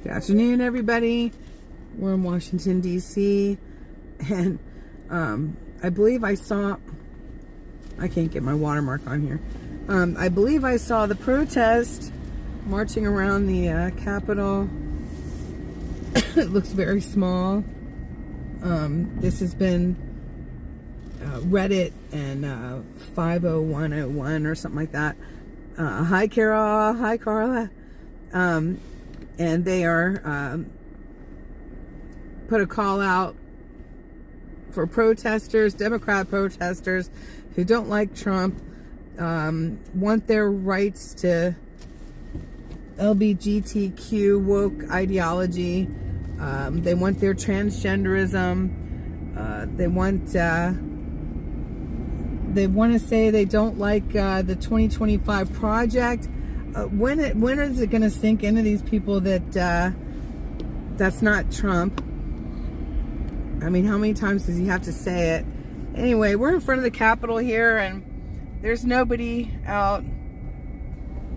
Good afternoon, everybody. We're in Washington, D.C. And I believe I saw... I can't get my watermark on here. I believe I saw the protest marching around the Capitol. It looks very small. This has been Reddit and 50101 or something like that. Hi, Carol. Hi, Carla. And they are put a call out for protesters, Democrat protesters who don't like Trump, want their rights to LBGTQ woke ideology. They want their transgenderism. They want to say they don't like the 2025 project. When is it going to sink into these people that that's not Trump? I mean, how many times does he have to say it? Anyway, we're in front of the Capitol here, and there's nobody out.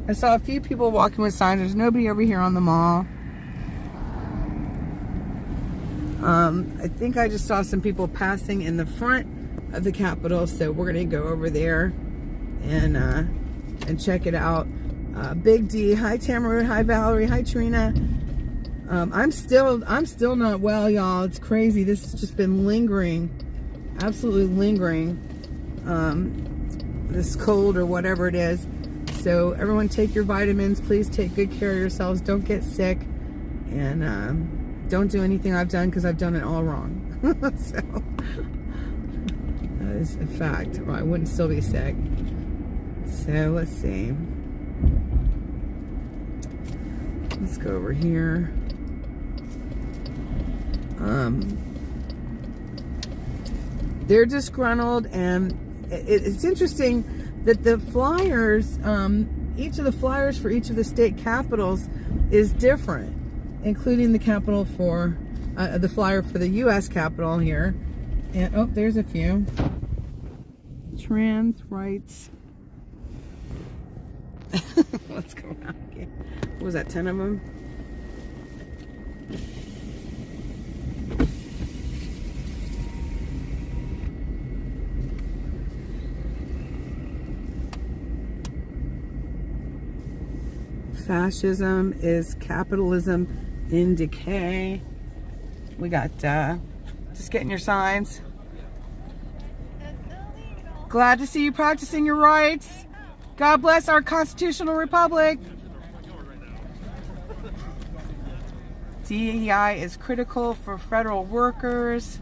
I saw a few people walking with signs. There's nobody over here on the mall. I think I just saw some people passing in the front of the Capitol, so we're gonna go over there and check it out. Big D, hi Tamaru, hi Valerie, hi Trina. I'm still not well, y'all. It's crazy. This has just been lingering, absolutely lingering. This cold or whatever it is. So everyone, take your vitamins. Please take good care of yourselves. Don't get sick, and don't do anything I've done, because I've done it all wrong. So that is a fact. Well, I wouldn't still be sick. So let's see. Let's go over here. They're disgruntled, and it's interesting that the flyers, each of the flyers for each of the state capitals is different, including the capital for the flyer for the U.S. Capitol here. And oh, there's a few. Trans rights. Let's go around again. What was that, 10 of them? Fascism is capitalism in decay. We got just getting your signs. Glad to see you practicing your rights. God bless our constitutional republic. DEI is critical for federal workers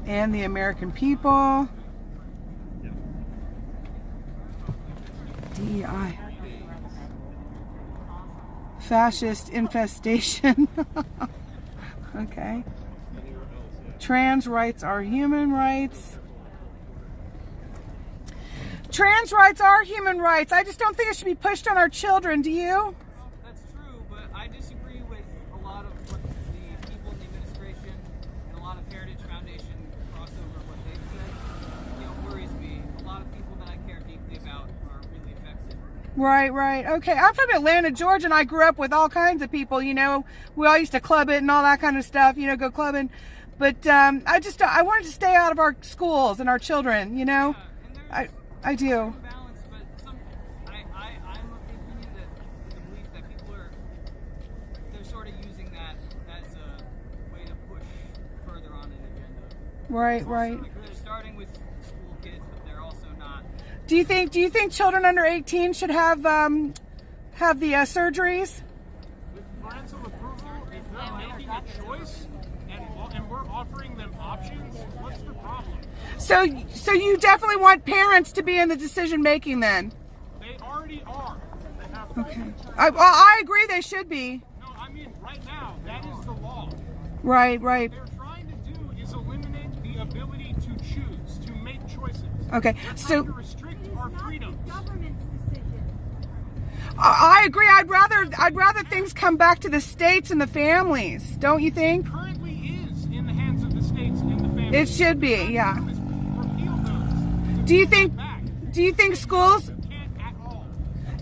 and the American people. DEI. Fascist infestation. Okay. Trans rights are human rights. Trans rights are human rights. I just don't think it should be pushed on our children. Do you? That's true, but I disagree with a lot of what the people in the administration and a lot of Heritage Foundation crossover what they've said. You know, worries me. A lot of people that I care deeply about are really affected. Right, right. Okay, I'm from Atlanta, Georgia, and I grew up with all kinds of people, you know. We all used to club it and all that kind of stuff, you know, go clubbing. But I wanted to stay out of our schools and our children, you know. Yeah, I do. Balance, but I'm of the opinion that the belief that people they're sort of using that as a way to push further on an agenda. Right, right. They're starting with school kids, but they're also not. Do you think children under 18 should have the surgeries? With parental approval, if they're making a choice and we're offering them options, what's the problem? So you definitely want parents to be in the decision making then? They already are. They have Okay. I agree they should be. No, I mean right now, that is the law. Right, right. What they're trying to do is eliminate the ability to choose, to make choices. Okay, They're so trying to restrict our freedoms. Government's decision. I agree. I'd rather things come back to the states and the families. Don't you think? Currently is in the hands of the states and the families. It should be, yeah. Repeal those. Do you think Do you think schools? Can't at all.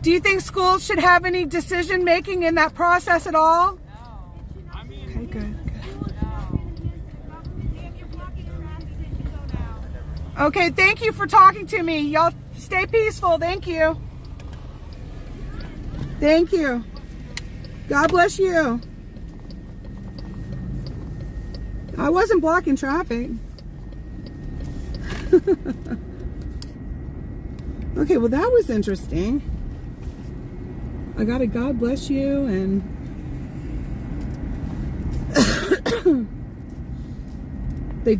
Do you think schools should have any decision making in that process at all? No. I mean, Okay, good. Okay, thank you for talking to me. Y'all stay peaceful. Thank you. Thank you. God bless you. I wasn't blocking traffic. Okay, well that was interesting. I got a God bless you, and they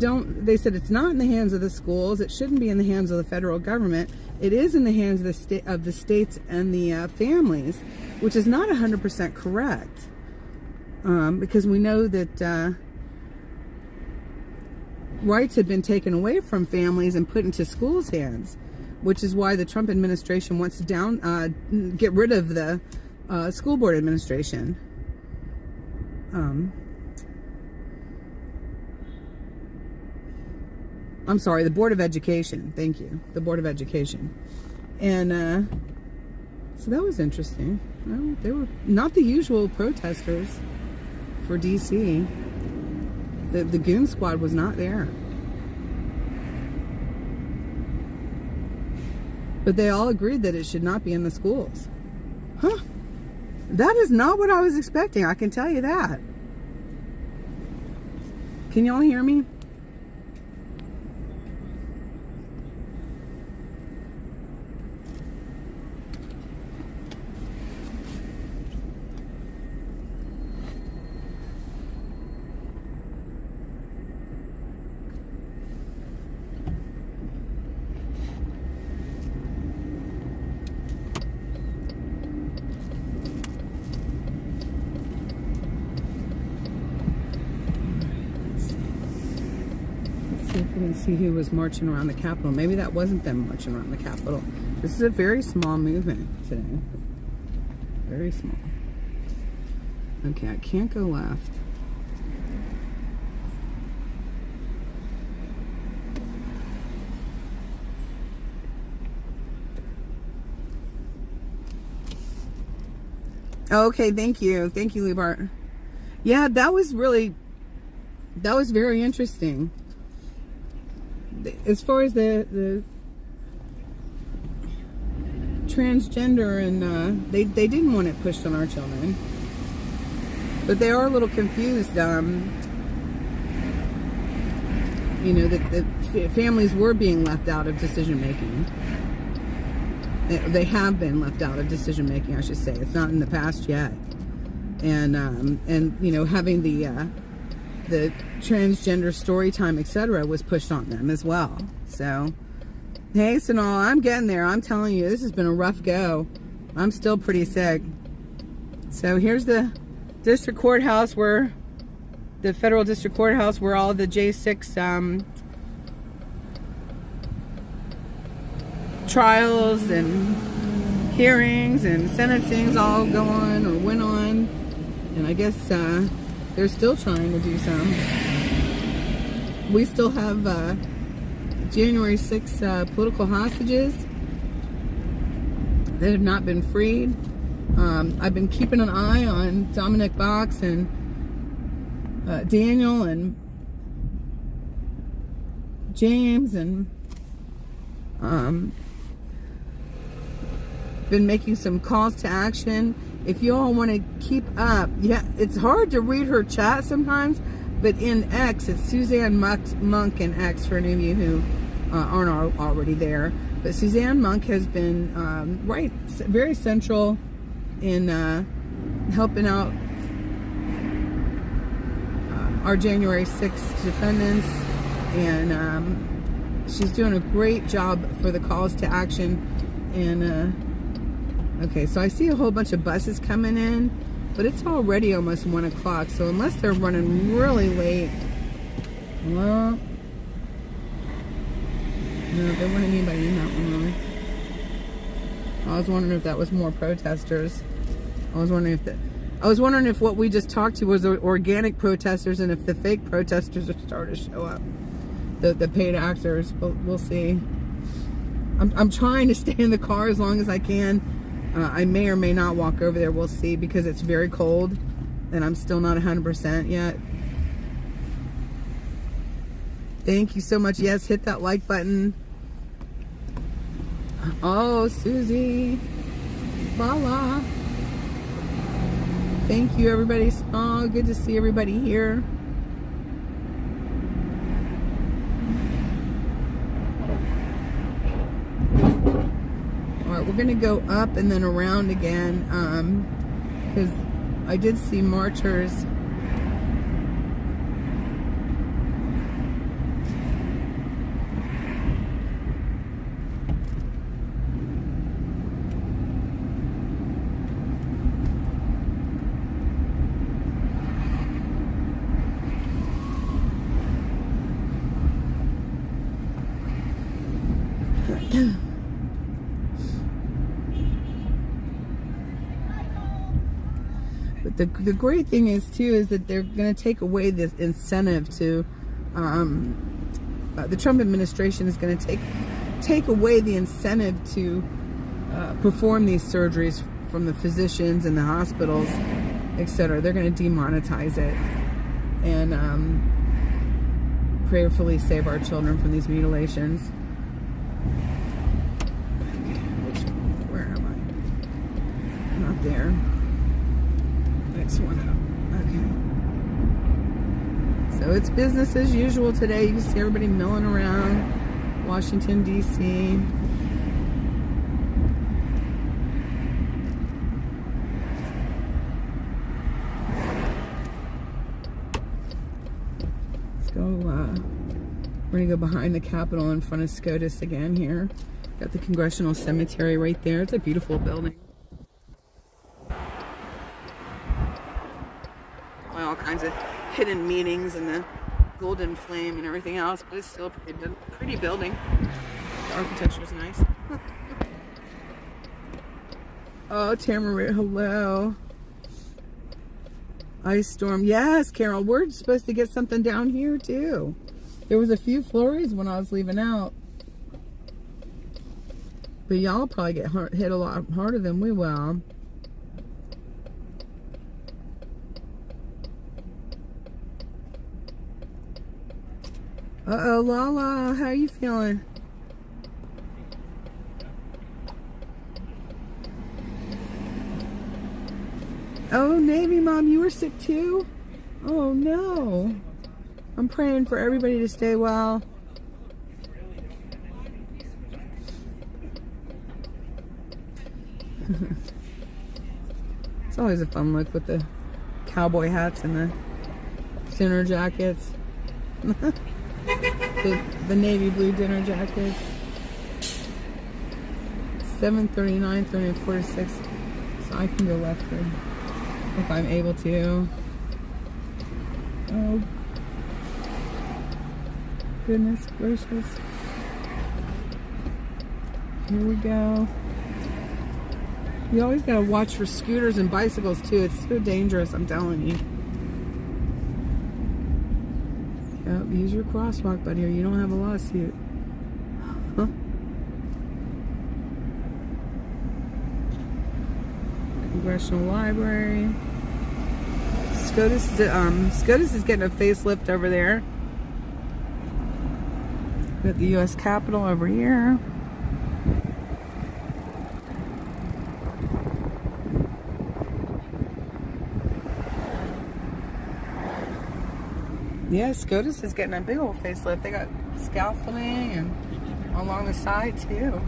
said it's not in the hands of the schools. It shouldn't be in the hands of the federal government. It is in the hands of the states and the families, which is not 100% correct. Because we know that rights had been taken away from families and put into schools' hands, which is why the Trump administration wants to get rid of the school board administration. I'm sorry, the Board of Education. Thank you. The Board of Education. And so that was interesting. Well, they were not the usual protesters for DC. The goon squad was not there. But they all agreed that it should not be in the schools. Huh? That is not what I was expecting, I can tell you that. Can y'all hear me? See who was marching around the Capitol. Maybe that wasn't them marching around the Capitol. This is a very small movement today. Very small. Okay, I can't go left. Okay, thank you. Thank you, Liebart. Yeah, that was very interesting. As far as the transgender, and they didn't want it pushed on our children, but they are a little confused. You know, that the families were being left out of decision making. They have been left out of decision making, I should say. It's not in the past yet, and you know, having the transgender story time, etc., was pushed on them as well. So, hey, Sonal, I'm getting there. I'm telling you, this has been a rough go. I'm still pretty sick. So here's the district courthouse, where the federal district courthouse, where all the J6 trials and hearings and sentencings all go on or went on. And I guess they're still trying to do some. We still have January 6th political hostages that have not been freed. I've been keeping an eye on Dominic Box and Daniel and James, and been making some calls to action. If you all want to keep up, yeah, it's hard to read her chat sometimes, but in X, it's Suzanne Monk in X, for any of you who aren't already there. But Suzanne Monk has been very central in helping out our January 6th defendants, and she's doing a great job for the calls to action. And okay, so I see a whole bunch of buses coming in, but it's already almost 1 o'clock, so unless they're running really late, well, no, there weren't anybody in that one really. I was wondering if that was more protesters. I was wondering if what we just talked to was organic protesters, and if the fake protesters are starting to show up, the paid actors. We'll see. I'm trying to stay in the car as long as I can. I may or may not walk over there. We'll see, because it's very cold and I'm still not 100% yet. Thank you so much. Yes, hit that like button. Oh, Susie. Voila. Thank you, everybody. Oh, good to see everybody here. All right, we're going to go up and then around again, because I did see marchers. But the great thing is too is that they're going to take away this incentive to the Trump administration is going to take away the incentive to perform these surgeries from the physicians and the hospitals, etc. They're going to demonetize it and prayerfully save our children from these mutilations. Where am I? Not there. Next one up. Okay. So it's business as usual today. You can see everybody milling around Washington, D.C. Let's go, we're going to go behind the Capitol in front of SCOTUS again here. Got the Congressional Cemetery right there. It's a beautiful building. All kinds of hidden meanings and the golden flame and everything else, but it's still a pretty building. The architecture is nice. Oh, Tamara, hello. Ice storm. Yes, Carol, we're supposed to get something down here too. There was a few flurries when I was leaving out. But y'all probably get hit a lot harder than we will. Uh-oh, Lala, how are you feeling? Oh, Navy Mom, you were sick too? Oh, no. I'm praying for everybody to stay well. It's always a fun look with the cowboy hats and the dinner jackets. the navy blue dinner jackets. 7:39, 46. So I can go left here if I'm able to. Oh, goodness gracious. Here we go. You always gotta watch for scooters and bicycles too. It's so dangerous, I'm telling you. Yep, use your crosswalk, buddy, or you don't have a lawsuit. Huh? Congressional Library. SCOTUS is getting a facelift over there. Got the U.S. Capitol over here. Yeah, SCOTUS is getting a big old facelift. They got scaffolding and along the side too.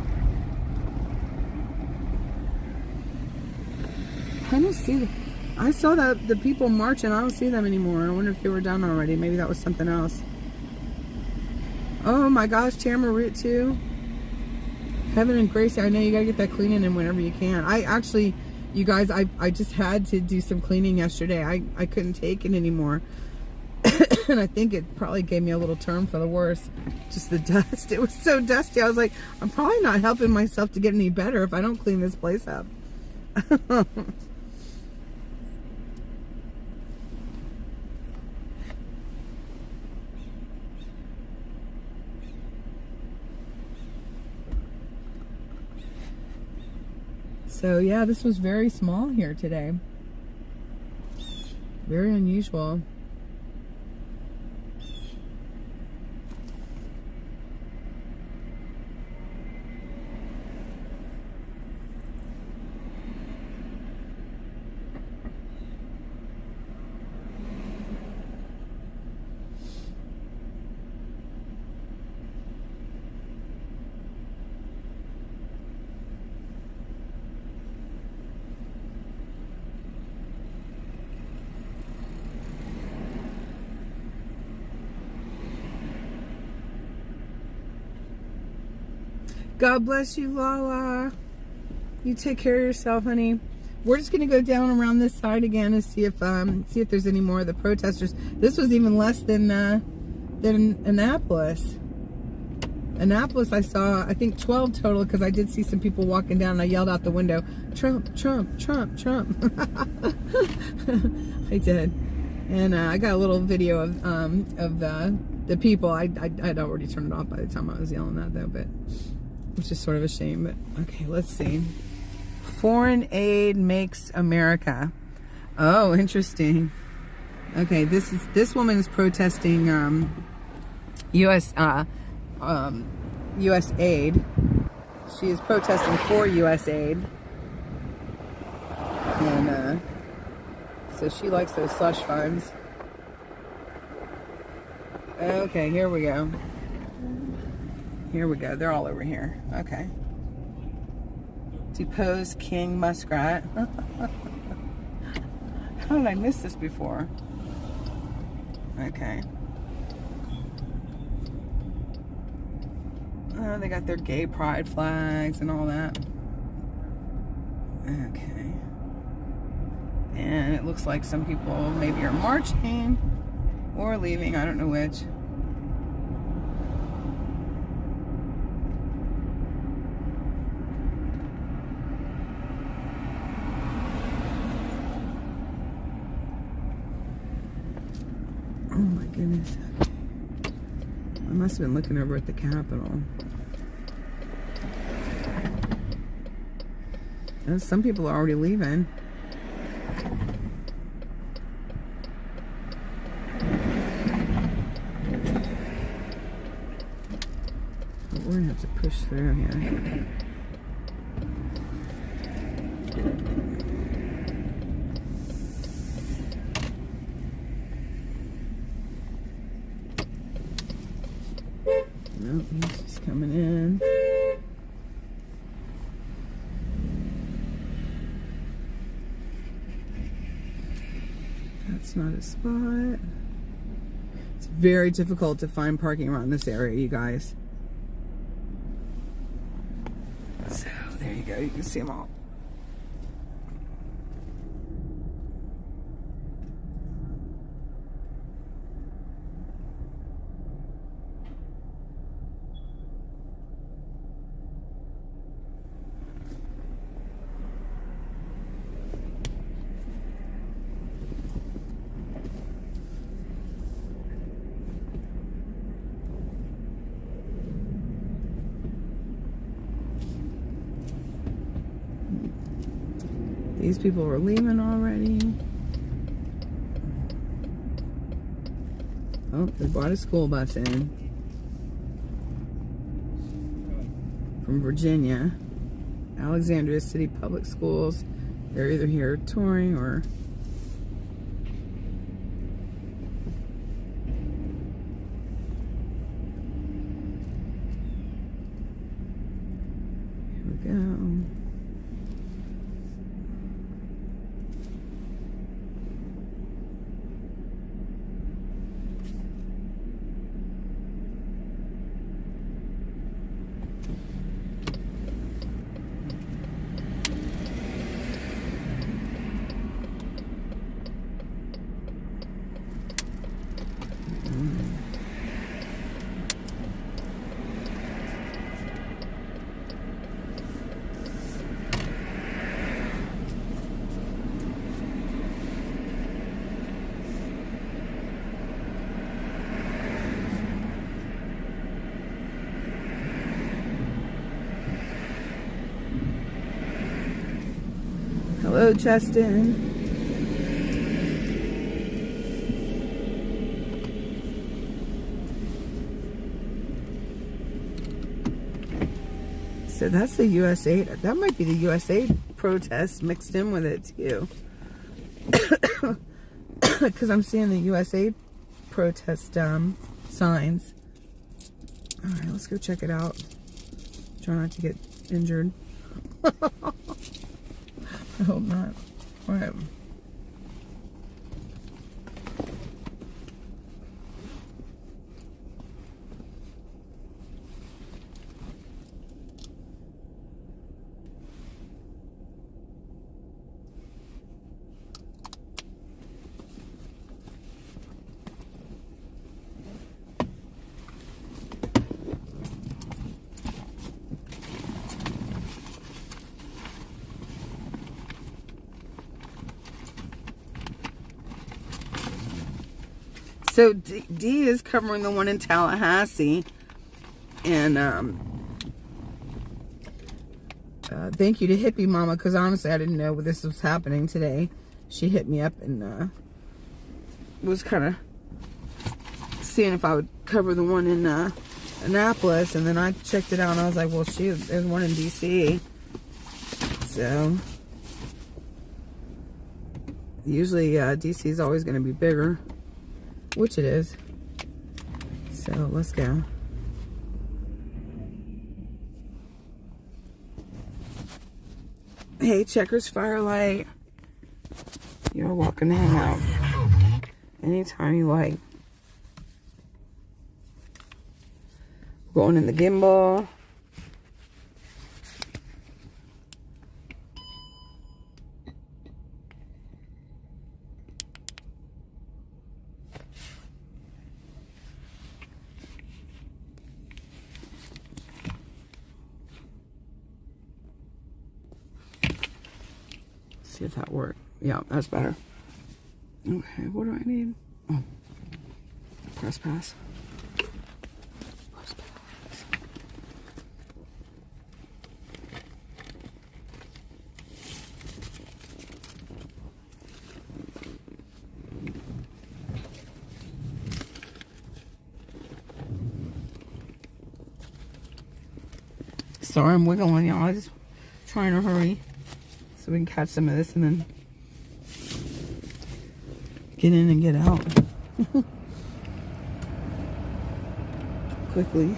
I don't see them. I saw that the people marching. I don't see them anymore. I wonder if they were done already. Maybe that was something else. Oh my gosh, Tamara Route 2. Heaven and Grace. I know you gotta get that cleaning in whenever you can. I actually, you guys, I just had to do some cleaning yesterday. I couldn't take it anymore. And I think it probably gave me a little turn for the worse. Just the dust. It was so dusty. I was like, I'm probably not helping myself to get any better if I don't clean this place up. So yeah, this was very small here today. Very unusual. God bless you, Lala. You take care of yourself, honey. We're just gonna go down around this side again and see if there's any more of the protesters. This was even less than Annapolis. Annapolis, I saw, I think 12 total, because I did see some people walking down and I yelled out the window, Trump, Trump, Trump, Trump. I did. And I got a little video of the people. I'd already turned it off by the time I was yelling that, though, but which is sort of a shame. But okay, let's see. Foreign aid makes America. Oh, interesting. Okay, this woman is protesting U.S. aid. She is protesting for U.S. aid, and so she likes those slush funds. Okay, here we go. Here we go. They're all over here. Okay. Depose King Muskrat. How did I miss this before? Okay. Oh, they got their gay pride flags and all that. Okay. And it looks like some people maybe are marching or leaving. I don't know which. Oh my goodness. I must have been looking over at the Capitol. And some people are already leaving. But we're gonna have to push through here. Nope, he's just coming in. That's not a spot. It's very difficult to find parking around this area, you guys. So, there you go. You can see them all. These people were leaving already. Oh, they brought a school bus in from Virginia, Alexandria City Public Schools. They're either here touring or here we go. Hello, Justin. So that's the USA. That might be the USA protest mixed in with it too. Because I'm seeing the USA protest signs. Alright, let's go check it out. Try not to get injured. I hope not. Alright. So D is covering the one in Tallahassee, and thank you to Hippie Mama, because honestly I didn't know this was happening today. She hit me up and was kind of seeing if I would cover the one in Annapolis, and then I checked it out and I was like, well, there's one in DC. So usually DC is always going to be bigger. Which it is. So let's go. Hey, Checkers Firelight. You're welcome to hang out anytime you like. Going in the gimbal. See if that worked. Yeah, that's better. Okay, what do I need? Oh, press pass. Press pass. Sorry, I'm wiggling, y'all. I'm just trying to hurry so we can catch some of this and then get in and get out quickly.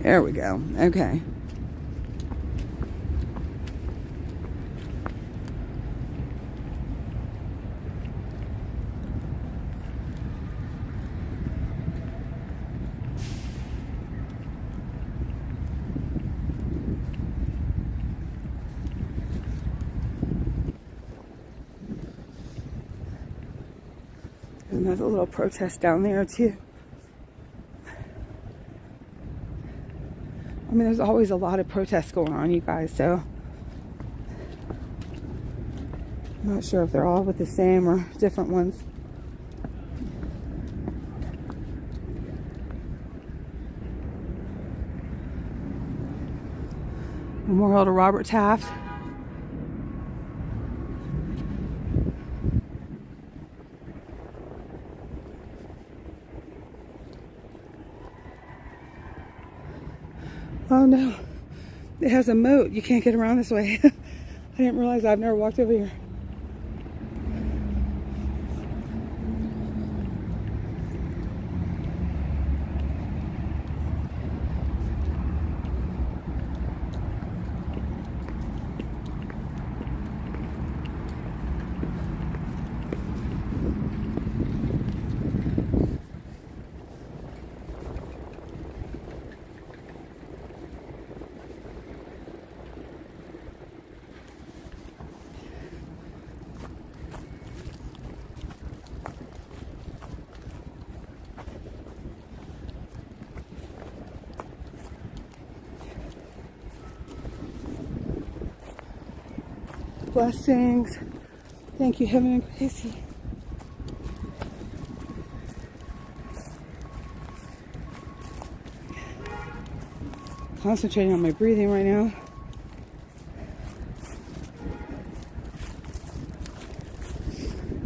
There we go. Okay. There's another little protest down there too. I mean, there's always a lot of protests going on, you guys, so I'm not sure if they're all with the same or different ones. Memorial to Robert Taft. Oh no, it has a moat. You can't get around this way. I didn't realize. I've never walked over here. Blessings. Thank you, Heaven and Gracie. Concentrating on my breathing right now.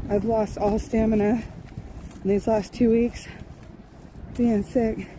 I've lost all stamina in these last 2 weeks being sick.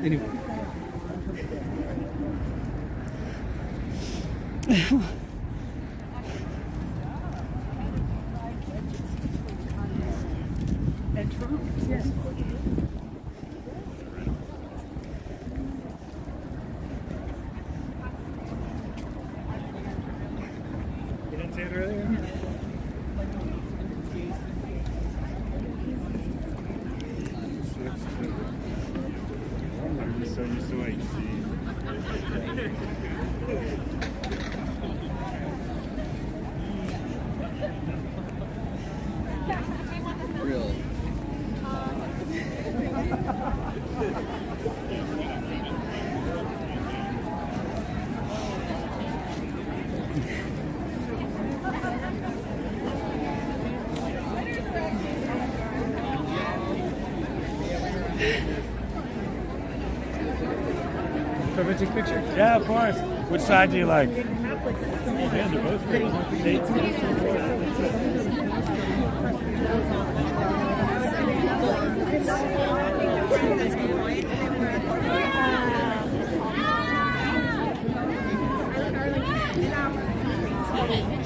Anyway. Yes. You didn't say it earlier? I'm so used to it. Real. Can we take a picture? Yeah, of course. Which side do you like? Yeah, they're both great.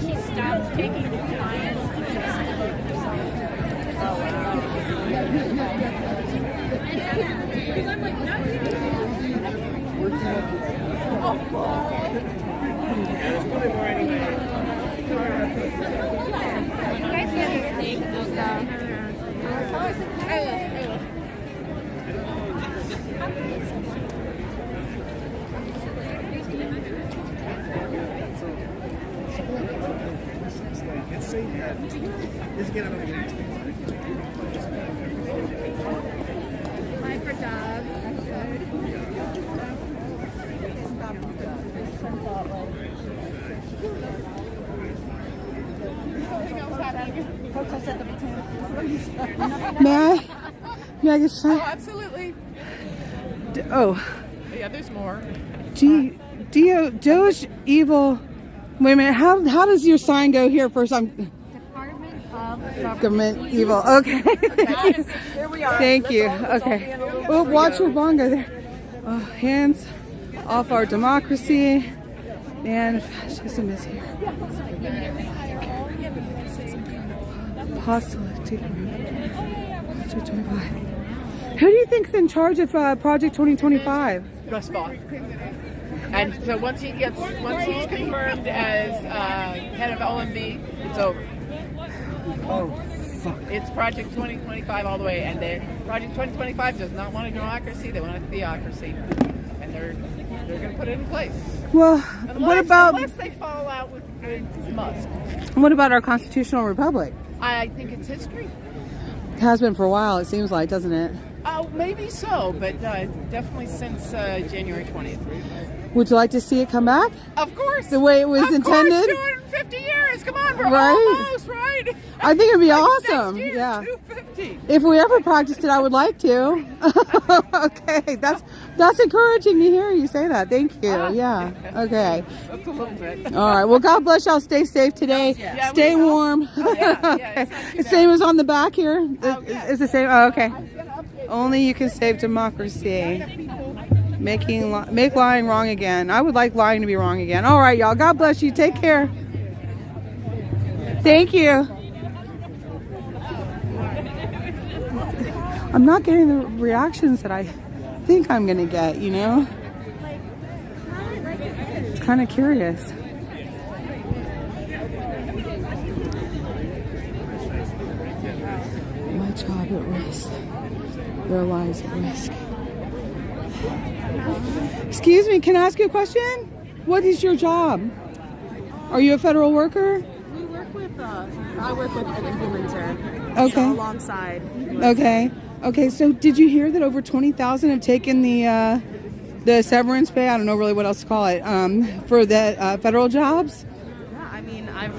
She stopped taking the clients. Because I'm like, no, Life for dogs. May I get some? Oh, absolutely. Oh. Yeah, there's more. Doge evil. Wait a minute. How does your sign go here first? I'm Department of government evil. Okay. Here we are. Thank you. Okay. Oh, watch your bongo there. Oh, hands off our democracy. Man, fascism is here. Hostility. 225. Who do you think's in charge of Project 2025? Russ Vaughn. And so once he's confirmed as head of OMB, it's over. Oh, fuck. It's Project 2025 all the way, and Project 2025 does not want a democracy; they want a theocracy, and they're going to put it in place. Well, unless they fall out with Musk? What about our constitutional republic? I think it's history. It has been for a while, it seems like, doesn't it? Maybe so, but definitely since January 20th. Would you like to see it come back? Of course. The way it was of intended? Course, 250 years. Come on, we're Right? almost right. I think it'd be Like awesome. Next year, Yeah. 250. If we ever practiced it, I would like to. Okay, that's encouraging to hear you say that. Thank you. Yeah. Okay. That's a little bit. All right. Well, God bless y'all. Stay safe today. Yeah, Stay we will. warm. Yeah, Okay. it's not too Same as on the back here. yeah. It's the same. Oh, okay. Only you can save democracy. Make lying wrong again. I would like lying to be wrong again. All right, y'all. God bless you. Take care. Thank you. I'm not getting the reactions that I think I'm gonna get, you know? It's kind of curious. My job at risk. Their lives at risk. Excuse me, can I ask you a question? What is your job? Are you a federal worker? We work with, I work with an implementer. Okay. So alongside. Okay. Okay, so did you hear that over 20,000 have taken the severance pay? I don't know really what else to call it, for the federal jobs? Yeah, I mean, I've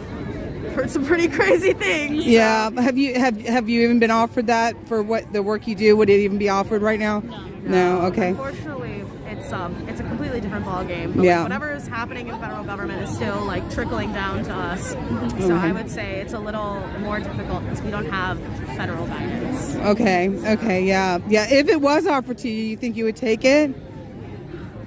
heard some pretty crazy things. Yeah. Have you even been offered that for what the work you do? Would it even be offered right now? No. Okay. Unfortunately, it's a completely different ballgame. But Yeah. like, whatever is happening in federal government is still like trickling down to us. So I would say it's a little more difficult because we don't have federal guidance. Okay. Okay. Yeah. Yeah. If it was offered to you, you think you would take it?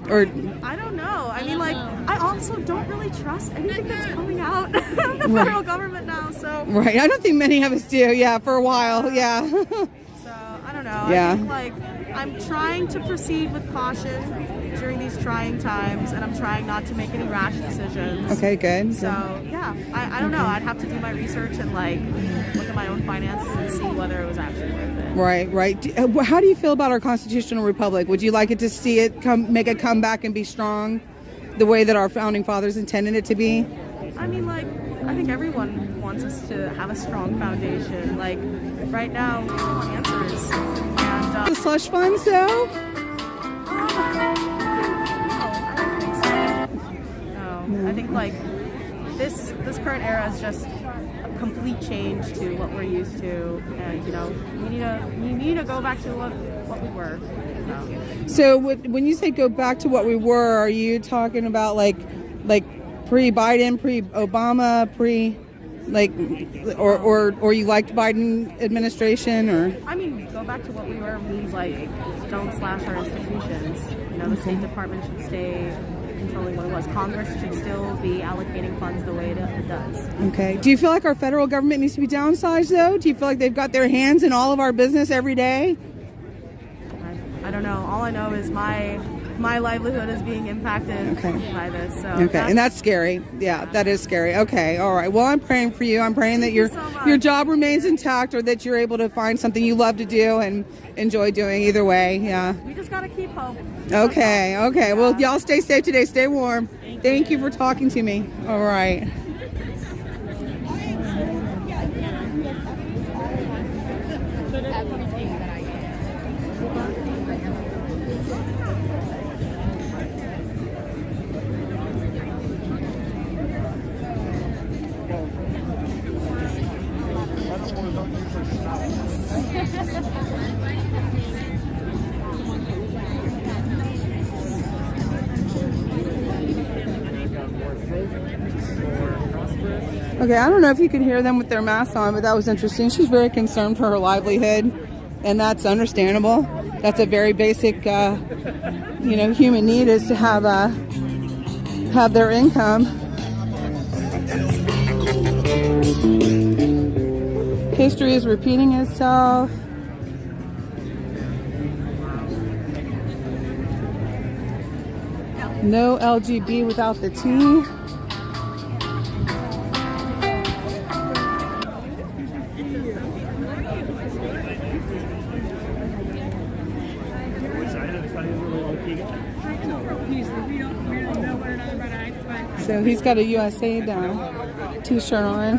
Or I don't know. I mean, like, I also don't really trust anything that's coming out of the federal government now. So right. I don't think many of us do. Yeah. For a while. Yeah. So I don't know. Yeah. I think like I'm trying to proceed with caution during these trying times, and I'm trying not to make any rash decisions. Okay. Good. So yeah, I don't know. I'd have to do my research and like look at my own finances and see whether it was actually worth it. Right. Right. How do you feel about our constitutional republic? Would you like it to see it make a comeback and be strong, the way that our founding fathers intended it to be? I mean, like, I think everyone wants us to have a strong foundation. Like, right now, we don't want answers. And The slush funds, though. no, I think like this current era is just a complete change to what we're used to, and you know, we need to go back to what we were. So when you say go back to what we were, are you talking about like pre-Biden, pre-Obama, or you liked Biden administration, or? I mean, go back to what we were means like don't slash our institutions. You know, the State Department should stay controlling what it was. Congress should still be allocating funds the way it does. Okay. Do you feel like our federal government needs to be downsized, though? Do you feel like they've got their hands in all of our business every day? I don't know. All I know is my livelihood is being impacted by this. So Okay, and that's scary. Yeah, that is scary. Okay, all right. Well, I'm praying for you. I'm praying that your job remains intact, or that you're able to find something you love to do and enjoy doing. Either way, yeah. we just gotta keep hope. Okay, okay. Well, y'all stay safe today. Stay warm. Thank you for talking to me. All right. Okay, I don't know if you could hear them with their masks on, but that was interesting. She's very concerned for her livelihood, and that's understandable. That's a very basic, human need, is to have their income. History is repeating itself. No LGB without the T. So he's got a USA t-shirt on.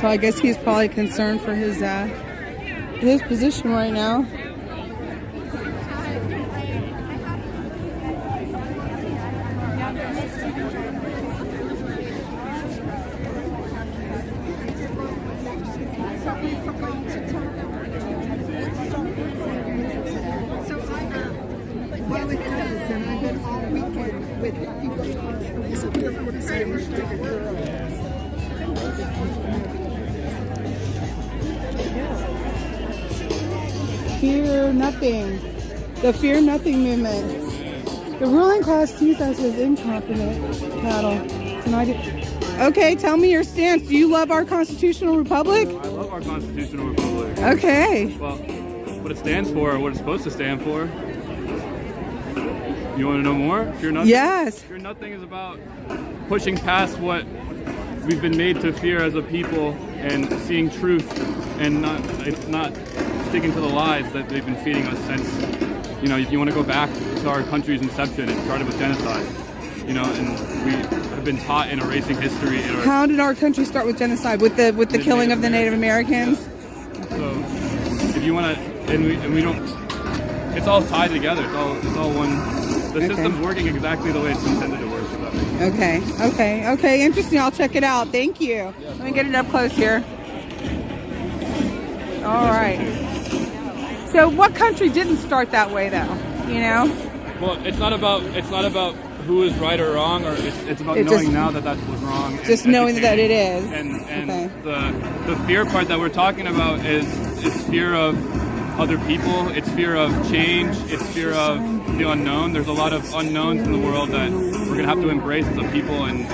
So I guess he's probably concerned for his position right now. Fear nothing. The Fear Nothing movement. The ruling class sees us as incompetent cattle. Okay, tell me your stance. Do you love our constitutional republic? I love our constitutional republic. Okay. Well, what it stands for, what it's supposed to stand for. You want to know more? Fear Nothing? Yes. Fear Nothing is about pushing past what we've been made to fear as a people and seeing truth and not sticking to the lies that they've been feeding us since, you know, if you want to go back to our country's inception, it started with genocide, you know, and we have been taught in erasing history. How did our country start with genocide? With the killing of the Native Americans? Yeah. So if you want to, and we don't, it's all tied together. It's all one. The system's working exactly the way it's intended to work. Okay. Interesting. I'll check it out. Thank you. Let me get it up close here. All right. So, what country didn't start that way, though? You know? Well, it's not about who is right or wrong, or it's about knowing now that that's what's wrong. Just knowing that it is. And the fear part that we're talking about is fear of other people. It's fear of change. It's fear of the unknown. There's a lot of unknowns in the world that we're gonna have to embrace as a people, and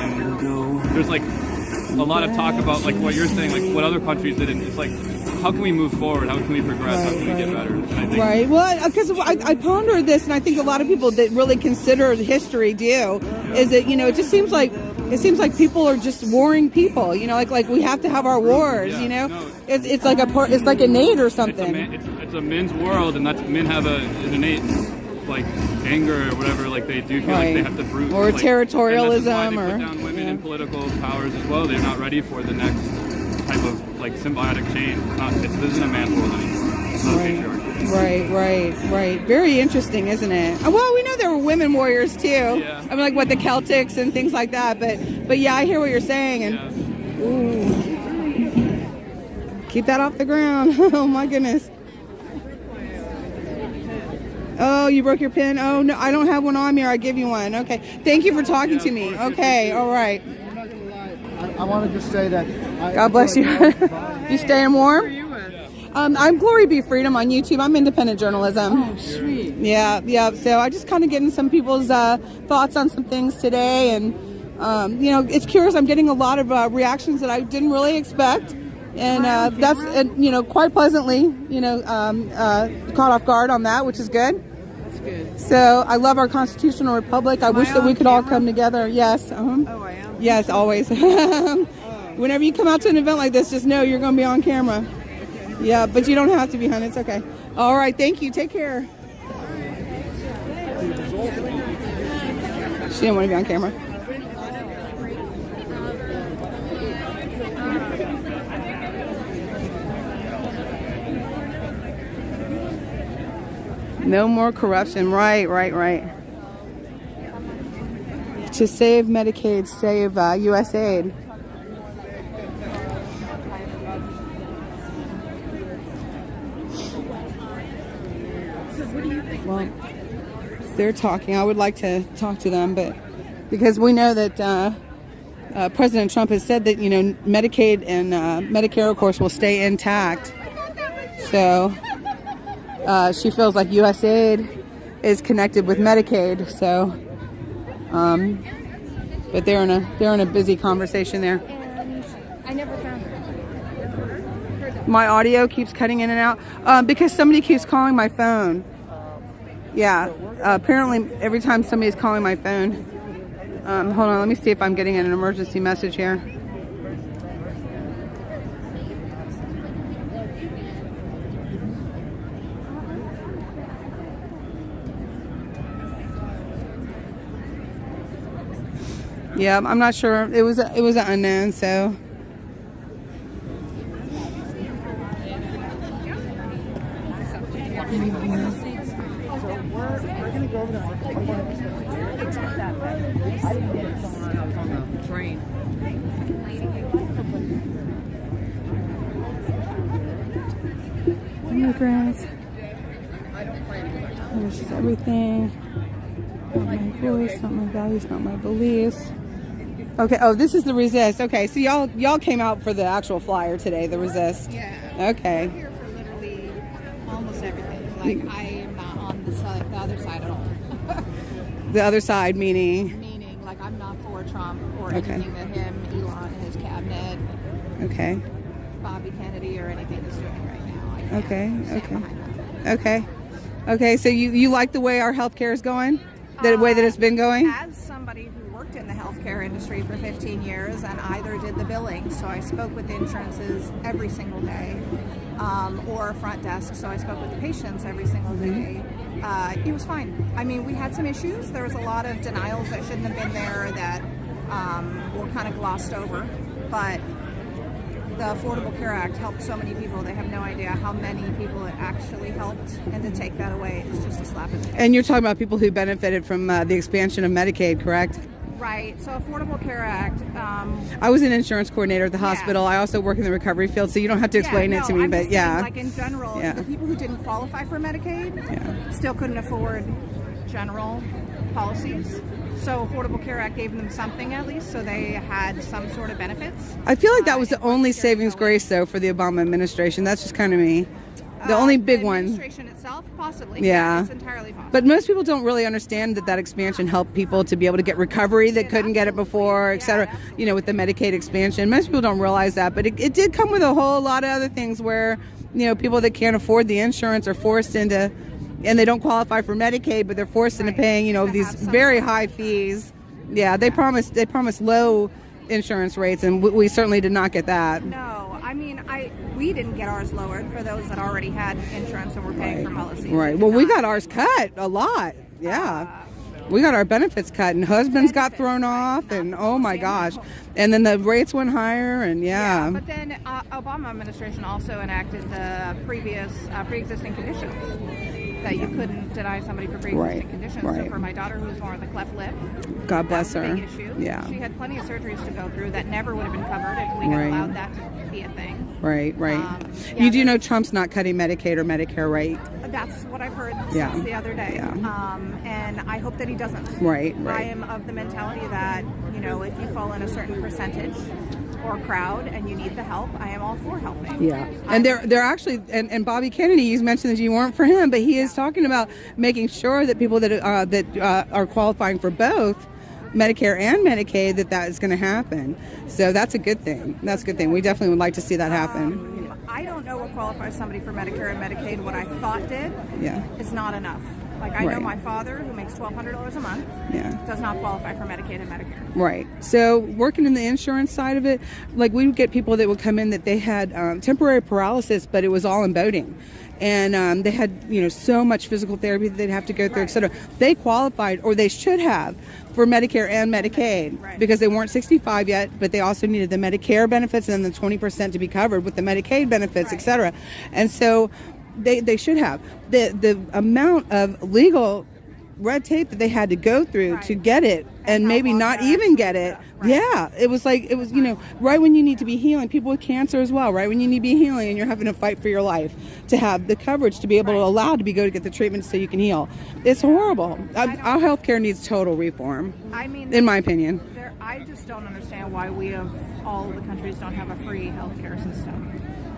there's like a lot of talk about like what you're saying, like what other countries did, and it's like, how can we move forward? How can we progress? How can we get better? And I think, Well, because I pondered this, and I think a lot of people that really consider history do, is that, you know, it seems like people are just warring people. You know, like we have to have our wars. Yeah, you know, no, it's like innate or something. It's a men's world, and men have an innate like anger or whatever. Like they do feel like they have to brute or like, territorialism, and that's why they or put down women in political powers as well. They're not ready for the next type of like symbiotic change. This isn't a man's world anymore. It's not patriarchy. Right. Very interesting, isn't it? Well, we know there were women warriors too. Yeah. I mean, like what the Celtics and things like that. But yeah, I hear what you're saying. And ooh, keep that off the ground. Oh my goodness. Oh, you broke your pen? Oh no, I don't have one on me, or I give you one. Okay. Thank you for talking to me. Okay. All right. I want to just say that. God bless you. You staying warm? I'm GloryBeeFreedom on YouTube. I'm independent journalism. Oh, sweet. Yeah. So I just kind of getting some people's thoughts on some things today, and you know, it's curious. I'm getting a lot of reactions that I didn't really expect, and that's you know, quite pleasantly, you know, caught off guard on that, which is good. That's good. So I love our constitutional republic. I wish that we could all come together. Yes. Oh, I am. Yes, always. Whenever you come out to an event like this, just know you're going to be on camera. Yeah, but you don't have to be, hon. It's okay. All right, thank you. Take care. She didn't want to be on camera. No more corruption. Right. To save Medicaid, save USAID. Well, they're talking. I would like to talk to them, but because we know that President Trump has said that, you know, Medicaid and Medicare, of course, will stay intact. So she feels like USAID is connected with Medicaid. So, but they're in a busy conversation there. And I never found her. My audio keeps cutting in and out because somebody keeps calling my phone. Yeah, apparently every time somebody's calling my phone. Hold on, let me see if I'm getting an emergency message here. Yeah, I'm not sure. It was an unknown, so. Train. Immigrants. This is everything. Not my voice, not my values, not my beliefs. Okay. Oh, this is the resist. Okay, so y'all came out for the actual flyer today, the resist. Yeah. Okay. We're here for literally almost everything. Like, I am not on the other side at all. The other side, meaning? Meaning, like, I'm not for Trump or Okay. anything that him, Elon, and his cabinet, Okay. Bobby Kennedy, or anything is doing right now. I can't Okay. stand Okay. behind that. Okay. Okay. So you like the way our healthcare is going? The way that it's been going? As somebody who worked in the healthcare industry for 15 years and either did the billing, so I spoke with the insurances every single day, or front desk, so I spoke with the patients every single day. It was fine. I mean, we had some issues. There was a lot of denials that shouldn't have been there that were kind of glossed over, but the Affordable Care Act helped so many people. They have no idea how many people it actually helped, and to take that away is just a slap in the face. And you're talking about people who benefited from the expansion of Medicaid, correct? Right. So Affordable Care Act. I was an insurance coordinator at the hospital. I also work in the recovery field, so you don't have to explain it to me, I'm but just yeah. saying, like in general, Yeah. the people who didn't qualify for Medicaid still couldn't afford general policies. So Affordable Care Act gave them something at least, so they had some sort of benefits. I feel like that was the only savings grace, though, for the Obama administration. That's just kind of me. The only big the one. administration itself, possibly. Yeah. It's entirely possible. But most people don't really understand that expansion helped people to be able to get recovery that couldn't get it before, et cetera. You know, with the Medicaid expansion. Most people don't realize that. But it did come with a whole lot of other things where, you know, people that can't afford the insurance are forced into, and they don't qualify for Medicaid, but they're forced into paying, you know, these very high fees. Yeah, they promised low insurance rates, and we certainly did not get that. No, I mean, we didn't get ours lowered for those that already had insurance and were paying for policies. Right. Well, we got ours cut a lot. Yeah. We got our benefits cut, and husbands got thrown off, and oh my gosh. And then the rates went higher, and yeah. But then Obama administration also enacted the previous pre-existing conditions that you couldn't deny somebody for pre-existing conditions. So for my daughter who was born with a cleft lip, God bless that was a her. big issue. Yeah. She had plenty of surgeries to go through that never would have been covered if we had allowed that to be a thing. Right. You do know Trump's not cutting Medicaid or Medicare, right? That's what I've heard since the other day. And I hope that he doesn't. Right. I am of the mentality that, you know, if you fall in a certain percentage or crowd and you need the help, I am all for helping. Yeah. And they're actually, and Bobby Kennedy, you mentioned that you weren't for him, but he is talking about making sure that people that are qualifying for both Medicare and Medicaid, that is going to happen. So that's a good thing. That's a good thing. We definitely would like to see that happen. I don't know what qualifies somebody for Medicare and Medicaid. What I thought did is not enough. Like, I know my father, who makes $1,200 a month, does not qualify for Medicaid and Medicare. Right. So working in the insurance side of it, like we would get people that would come in that they had temporary paralysis, but it was all in boating. And they had, you know, so much physical therapy that they'd have to go through, et cetera. They qualified, or they should have, for Medicare and Medicaid because they weren't 65 yet, but they also needed the Medicare benefits and then the 20% to be covered with the Medicaid benefits, et cetera. And so they should have. The amount of legal red tape that they had to go through to get it and maybe not even get it. Yeah, it was like, it was, you know, right when you need to be healing, people with cancer as well, right when you need to be healing and you're having to fight for your life to have the coverage to be able to allow to go to get the treatment so you can heal. It's horrible. Our healthcare needs total reform, I mean, in my opinion. I just don't understand why we of all the countries don't have a free healthcare system.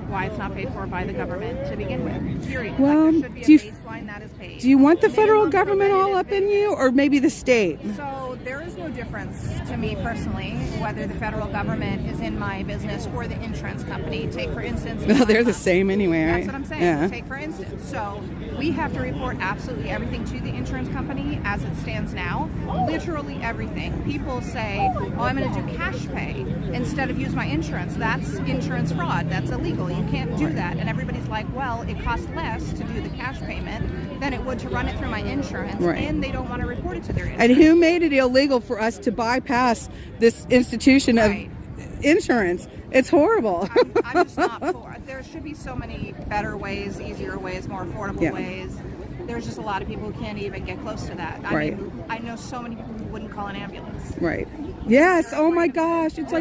Why it's not paid for by the government to begin with. Period. Well, like, there should be a baseline that is paid. Do you want the federal government all up in you, or maybe the state? So there is no difference to me personally whether the federal government is in my business or the insurance company. Take for instance. Well, they're the same anyway, right? That's what I'm saying. Yeah. Take for instance. So we have to report absolutely everything to the insurance company as it stands now. Literally everything. People say, "Oh, I'm going to do cash pay instead of use my insurance." That's insurance fraud. That's illegal. You can't do that. And everybody's like, well, it costs less to do the cash payment than it would to run it through my insurance, and they don't want to report it to their insurance. And who made it illegal for us to bypass this institution of insurance? It's horrible. I'm just not for it. There should be so many better ways, easier ways, more affordable ways. There's just a lot of people who can't even get close to that. I mean, I know so many people who wouldn't call an ambulance. Right. Yes. Oh my gosh. It's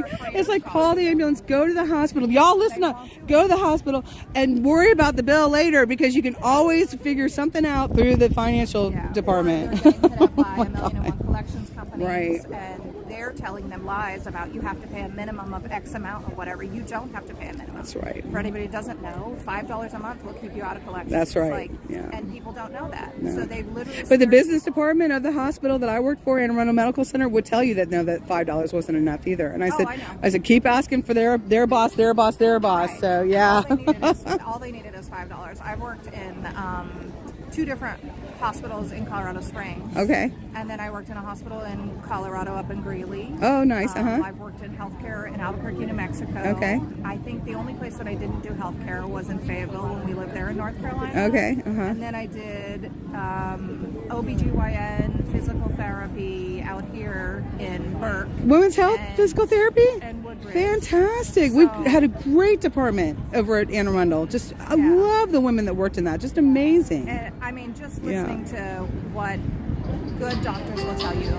like call the ambulance, go to the hospital. Y'all listen up. Go to the hospital and worry about the bill later because you can always figure something out through the financial department. By $1,000,001 collections companies, and they're telling them lies about you have to pay a minimum of X amount or whatever. You don't have to pay a minimum. That's right. For anybody who doesn't know, $5 a month will keep you out of collections. That's right. Like, yeah. And people don't know that. No. So they've literally... But the business department of the hospital that I worked for, Anne Arundel Medical Center, would tell you that no, that $5 wasn't enough either. And I said, I said, keep asking for their boss, their boss, their boss. Right. So yeah. All they needed is $5. I've worked in 2 different hospitals in Colorado Springs. Okay. And then I worked in a hospital in Colorado up in Greeley. Oh, nice. I've worked in healthcare in Albuquerque, New Mexico. Okay. I think the only place that I didn't do healthcare was in Fayetteville when we lived there in North Carolina. Okay. And then I did OBGYN, physical therapy out here in Burke. Women's health, physical therapy? And Woodbridge. Fantastic. We've had a great department over at Anne Arundel. Just, I love the women that worked in that. Just amazing. And, I mean, just listening to what good doctors will tell you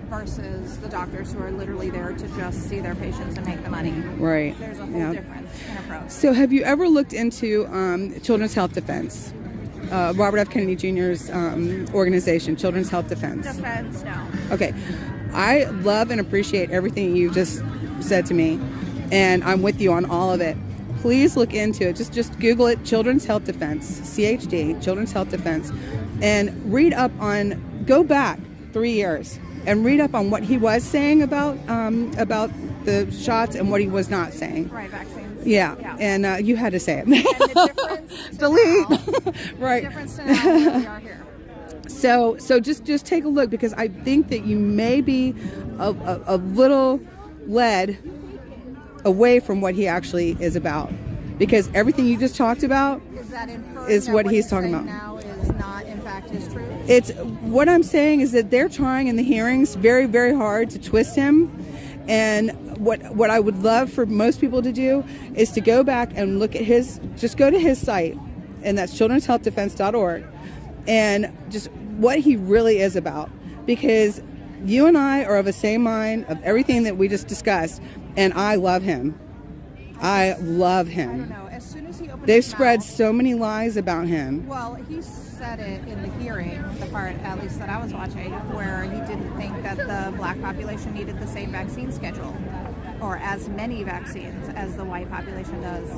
versus the doctors who are literally there to just see their patients and make the money. Right. There's a whole difference in approach. So have you ever looked into Children's Health Defense? Robert F. Kennedy Jr.'s organization, Children's Health Defense. Defense, no. Okay. I love and appreciate everything you just said to me, and I'm with you on all of it. Please look into it. Just Google it, Children's Health Defense, CHD, Children's Health Defense, and read up on, go back 3 years and read up on what he was saying about the shots and what he was not saying. Right, vaccines. Yeah. And you had to say it. And the difference Delete. Right. The difference to now where we are here. So just take a look, because I think that you may be a little led away from what he actually is about, because everything you just talked about is what he's talking about. Now is not in fact his truth. It's what I'm saying is that they're trying in the hearings very, very hard to twist him. And what I would love for most people to do is to go back and look at just go to his site, and that's children'shealthdefense.org, and just what he really is about. Because you and I are of the same mind of everything that we just discussed, and I love him. I love him. I don't know. As soon as he opened They've his spread mouth, so many lies about him. Well, he said it in the hearing, the part at least that I was watching, where he didn't think that the black population needed the same vaccine schedule or as many vaccines as the white population does.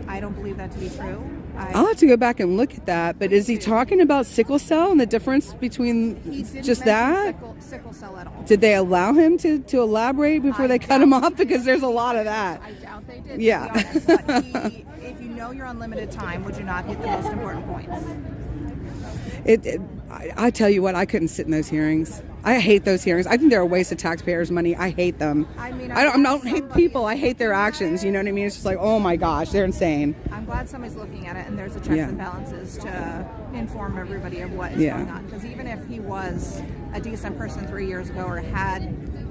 I don't believe that to be true. I'll have to go back and look at that. But is he talking about sickle cell and the difference between just that? Sickle cell at all. Did they allow him to elaborate before they cut him off? Because there's a lot of that. I doubt they did. Yeah. To be honest, but if you know you're on limited time, would you not hit the most important points? I tell you what, I couldn't sit in those hearings. I hate those hearings. I think they're a waste of taxpayers' money. I hate them. I mean, I don't hate people. I hate their actions. You know what I mean? It's just like, oh my gosh, they're insane. I'm glad somebody's looking at it, and there's a checks and balances to inform everybody of what is going on. Because even if he was a decent person 3 years ago or had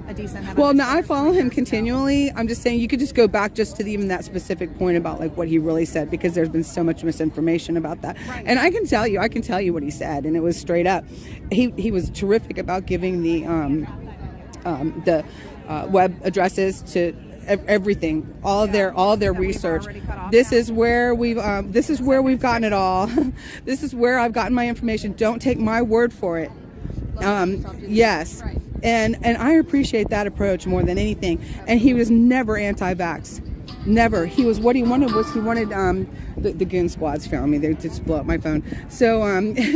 a decent... Well, now I follow him continually. I'm just saying you could just go back just to even that specific point about like what he really said, because there's been so much misinformation about that. Right. And I can tell you what he said, and it was straight up. He was terrific about giving the web addresses to everything, all of their research. This is where we've gotten it all. This is where I've gotten my information. Don't take my word for it. Yes. Right. And I appreciate that approach more than anything. And he was never anti-vax. Never. What he wanted was the goon squads found me. They just blew up my phone. So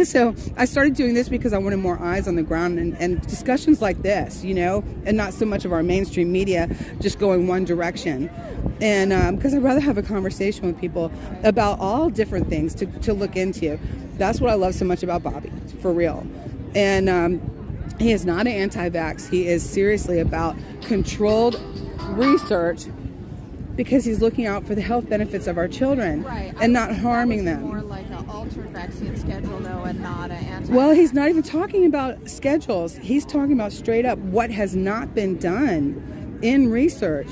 so I started doing this because I wanted more eyes on the ground and discussions like this, you know, and not so much of our mainstream media just going one direction. And because I'd rather have a conversation with people about all different things to look into. That's what I love so much about Bobby, for real. And he is not an anti-vax. He is seriously about controlled research, because he's looking out for the health benefits of our children, and not harming them. More like an altered vaccine schedule, though, and not an anti. Well, he's not even talking about schedules. He's talking about straight up what has not been done in research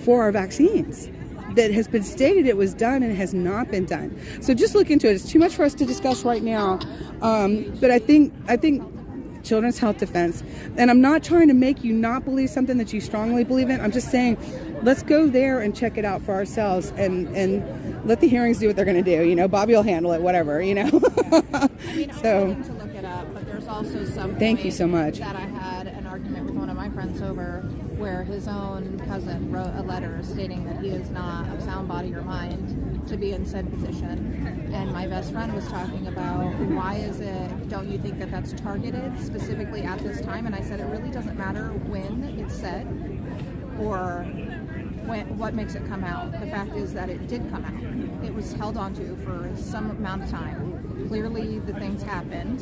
for our vaccines. That has been stated it was done and it has not been done. So just look into it. It's too much for us to discuss right now. But I think Children's Health Defense, and I'm not trying to make you not believe something that you strongly believe in. I'm just saying, let's go there and check it out for ourselves, and let the hearings do what they're going to do. You know, Bobby will handle it, whatever. You know. I mean, I'm willing to look it up, but there's also some. Thank you so much. That I had an argument with one of my friends crossover where his own cousin wrote a letter stating that he is not of sound body or mind to be in said position. And my best friend was talking about, why is it, don't you think that that's targeted specifically at this time? And I said, it really doesn't matter when it's said or what makes it come out. The fact is that it did come out. It was held onto for some amount of time. Clearly the things happened.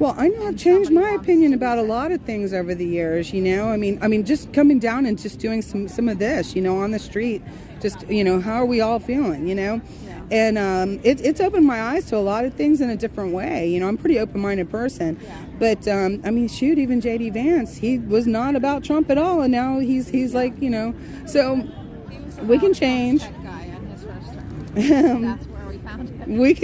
Well, I know I've changed my opinion about a lot of things over the years, you know. I mean, just coming down and just doing some of this, you know, on the street. Just, you know, how are we all feeling, you know? Yeah. And it's opened my eyes to a lot of things in a different way. You know, I'm a pretty open-minded person. Yeah. But, I mean, shoot, even J.D. Vance, he was not about Trump at all. And now he's like, you know, so we can change. Guy on his first term. That's where we found him. We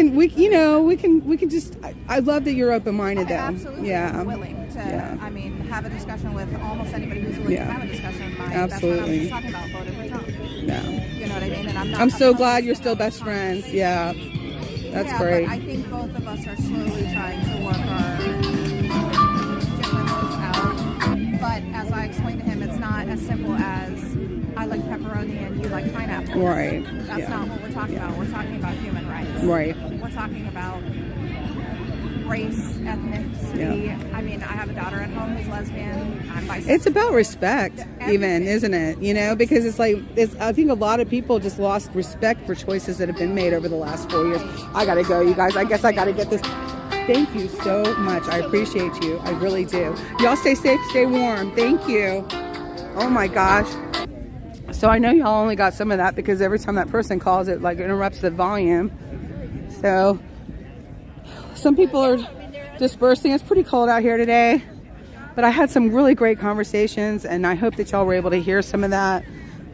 can just, I love that you're open-minded though. Absolutely. Yeah. Willing to, yeah. I mean, have a discussion with almost anybody who's willing to have a discussion. My absolutely. best friend I was just talking about voted for Trump. Yeah. You know what I mean? And I'm so glad you're still best friends. Yeah. That's great. But I think both of us are slowly trying to work our differences out. But as I explained to him, it's not as simple as I like pepperoni and you like pineapple. Right. That's not what we're talking about. We're talking about human rights. Right. We're talking about race, ethnicity. Yeah. I mean, I have a daughter at home who's lesbian. I'm bisexual. It's about respect, even, isn't it? You know, because it's like, I think a lot of people just lost respect for choices that have been made over the last 4 years. I gotta go, you guys. I guess I gotta get this. Thank you so much. I appreciate you. I really do. Y'all stay safe, stay warm. Thank you. Oh my gosh. So I know y'all only got some of that because every time that person calls, it like interrupts the volume. So some people are dispersing. It's pretty cold out here today, but I had some really great conversations, and I hope that y'all were able to hear some of that.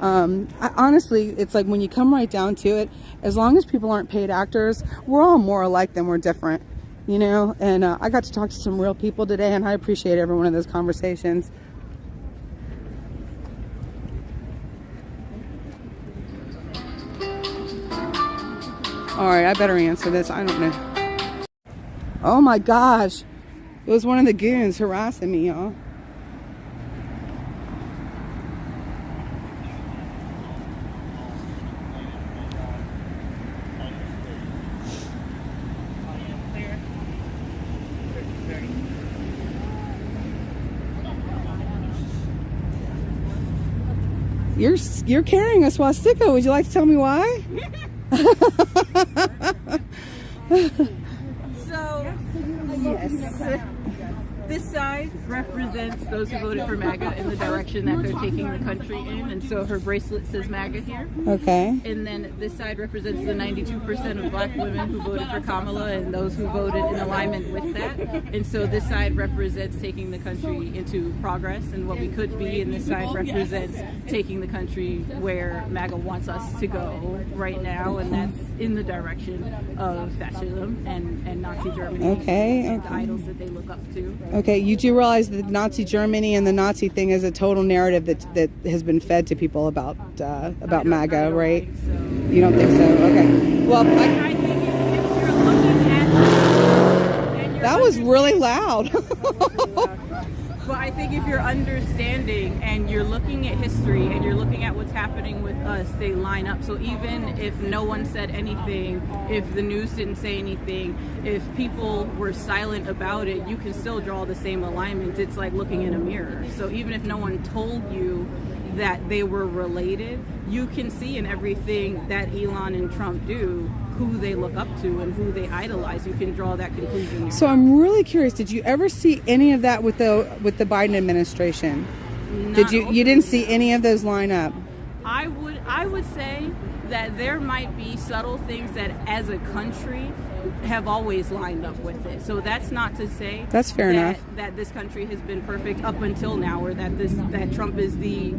Honestly, it's like when you come right down to it, as long as people aren't paid actors, we're all more alike than we're different, you know. And I got to talk to some real people today, and I appreciate every one of those conversations. All right, I better answer this. I don't know. Oh my gosh. It was one of the goons harassing me, y'all. You're carrying a swastika. Would you like to tell me why? Yes. This side represents those who voted for MAGA in the direction that they're taking the country in, and so her bracelet says MAGA here. Okay. And then this side represents the 92% of black women who voted for Kamala and those who voted in alignment with that. And so this side represents taking the country into progress and what we could be, and this side represents taking the country where MAGA wants us to go right now, and that's in the direction of fascism and Nazi Germany. Okay. The idols that they look up to. Okay, you do realize that Nazi Germany and the Nazi thing is a total narrative that has been fed to people about MAGA, right? So. You don't think so? Okay. Well, I think if you're looking at that was really loud. But I think if you're understanding and you're looking at history and you're looking at what's happening with us, they line up. So even if no one said anything, if the news didn't say anything, if people were silent about it, you can still draw the same alignment. It's like looking in a mirror. So even if no one told you that they were related, you can see in everything that Elon and Trump do who they look up to and who they idolize. You can draw that conclusion. So I'm really curious, did you ever see any of that with the Biden administration? You didn't see any of those line up? I would say that there might be subtle things that as a country have always lined up with it. So that's not to say that's fair enough that this country has been perfect up until now, or that Trump is the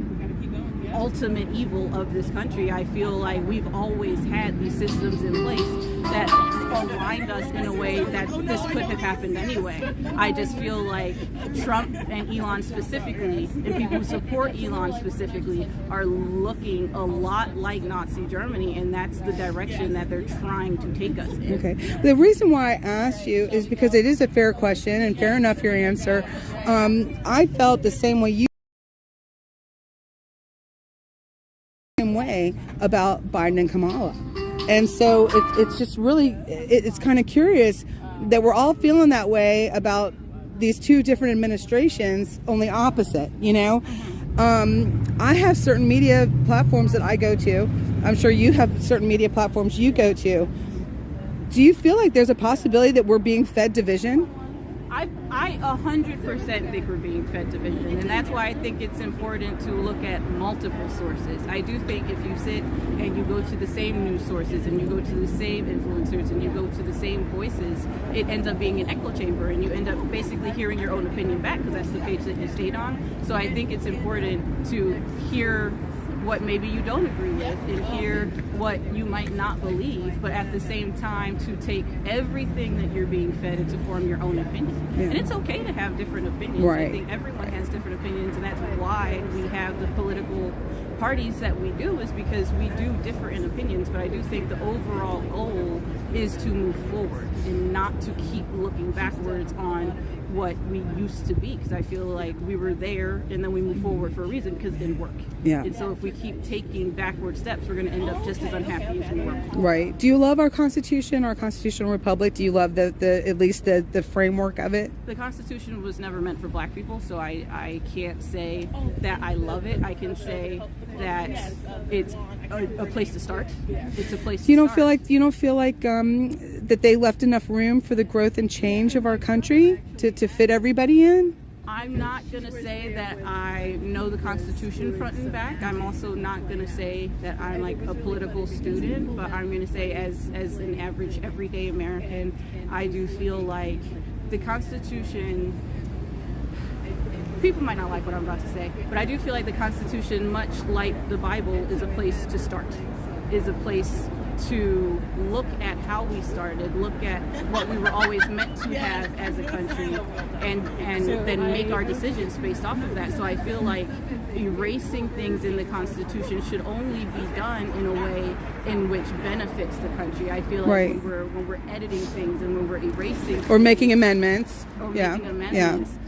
ultimate evil of this country. I feel like we've always had these systems in place that aligned us in a way that this could have happened anyway. I just feel like Trump and Elon specifically, and people who support Elon specifically, are looking a lot like Nazi Germany, and that's the direction that they're trying to take us in. Okay. The reason why I asked you is because it is a fair question, and fair enough your answer. I felt the same way you differently about Biden and Kamala. And so it's just really, it's kind of curious that we're all feeling that way about these two different administrations, only opposite, you know? I have certain media platforms that I go to. I'm sure you have certain media platforms you go to. Do you feel like there's a possibility that we're being fed division? I 100% think we're being fed division, and that's why I think it's important to look at multiple sources. I do think if you sit and you go to the same news sources and you go to the same influencers and you go to the same voices, it ends up being an echo chamber, and you end up basically hearing your own opinion back because that's the page that you stayed on. So I think it's important to hear what maybe you don't agree with and hear what you might not believe, but at the same time to take everything that you're being fed and to form your own opinion. And it's okay to have different opinions. Right. I think everyone has different opinions, and that's why we have the political parties that we do, is because we do differ in opinions. But I do think the overall goal is to move forward and not to keep looking backwards on what we used to be, because I feel like we were there and then we move forward for a reason because it didn't work. Yeah. And so if we keep taking backward steps, we're going to end up just as unhappy as we were. Right. Do you love our Constitution, our constitutional republic? Do you love the at least the framework of it? The Constitution was never meant for black people, so I can't say that I love it. I can say that it's a place to start. It's a place to You don't feel like that they left enough room for the growth and change of our country to fit everybody in? I'm not going to say that I know the Constitution front and back. I'm also not going to say that I'm like a political student, but I'm going to say as an average everyday American, I do feel like the Constitution, people might not like what I'm about to say, but I do feel like the Constitution, much like the Bible, is a place to start, is a place to look at how we started, look at what we were always meant to have as a country, and then make our decisions based off of that. So I feel like erasing things in the Constitution should only be done in a way in which benefits the country. I feel like when we're editing things and when we're erasing or making amendments,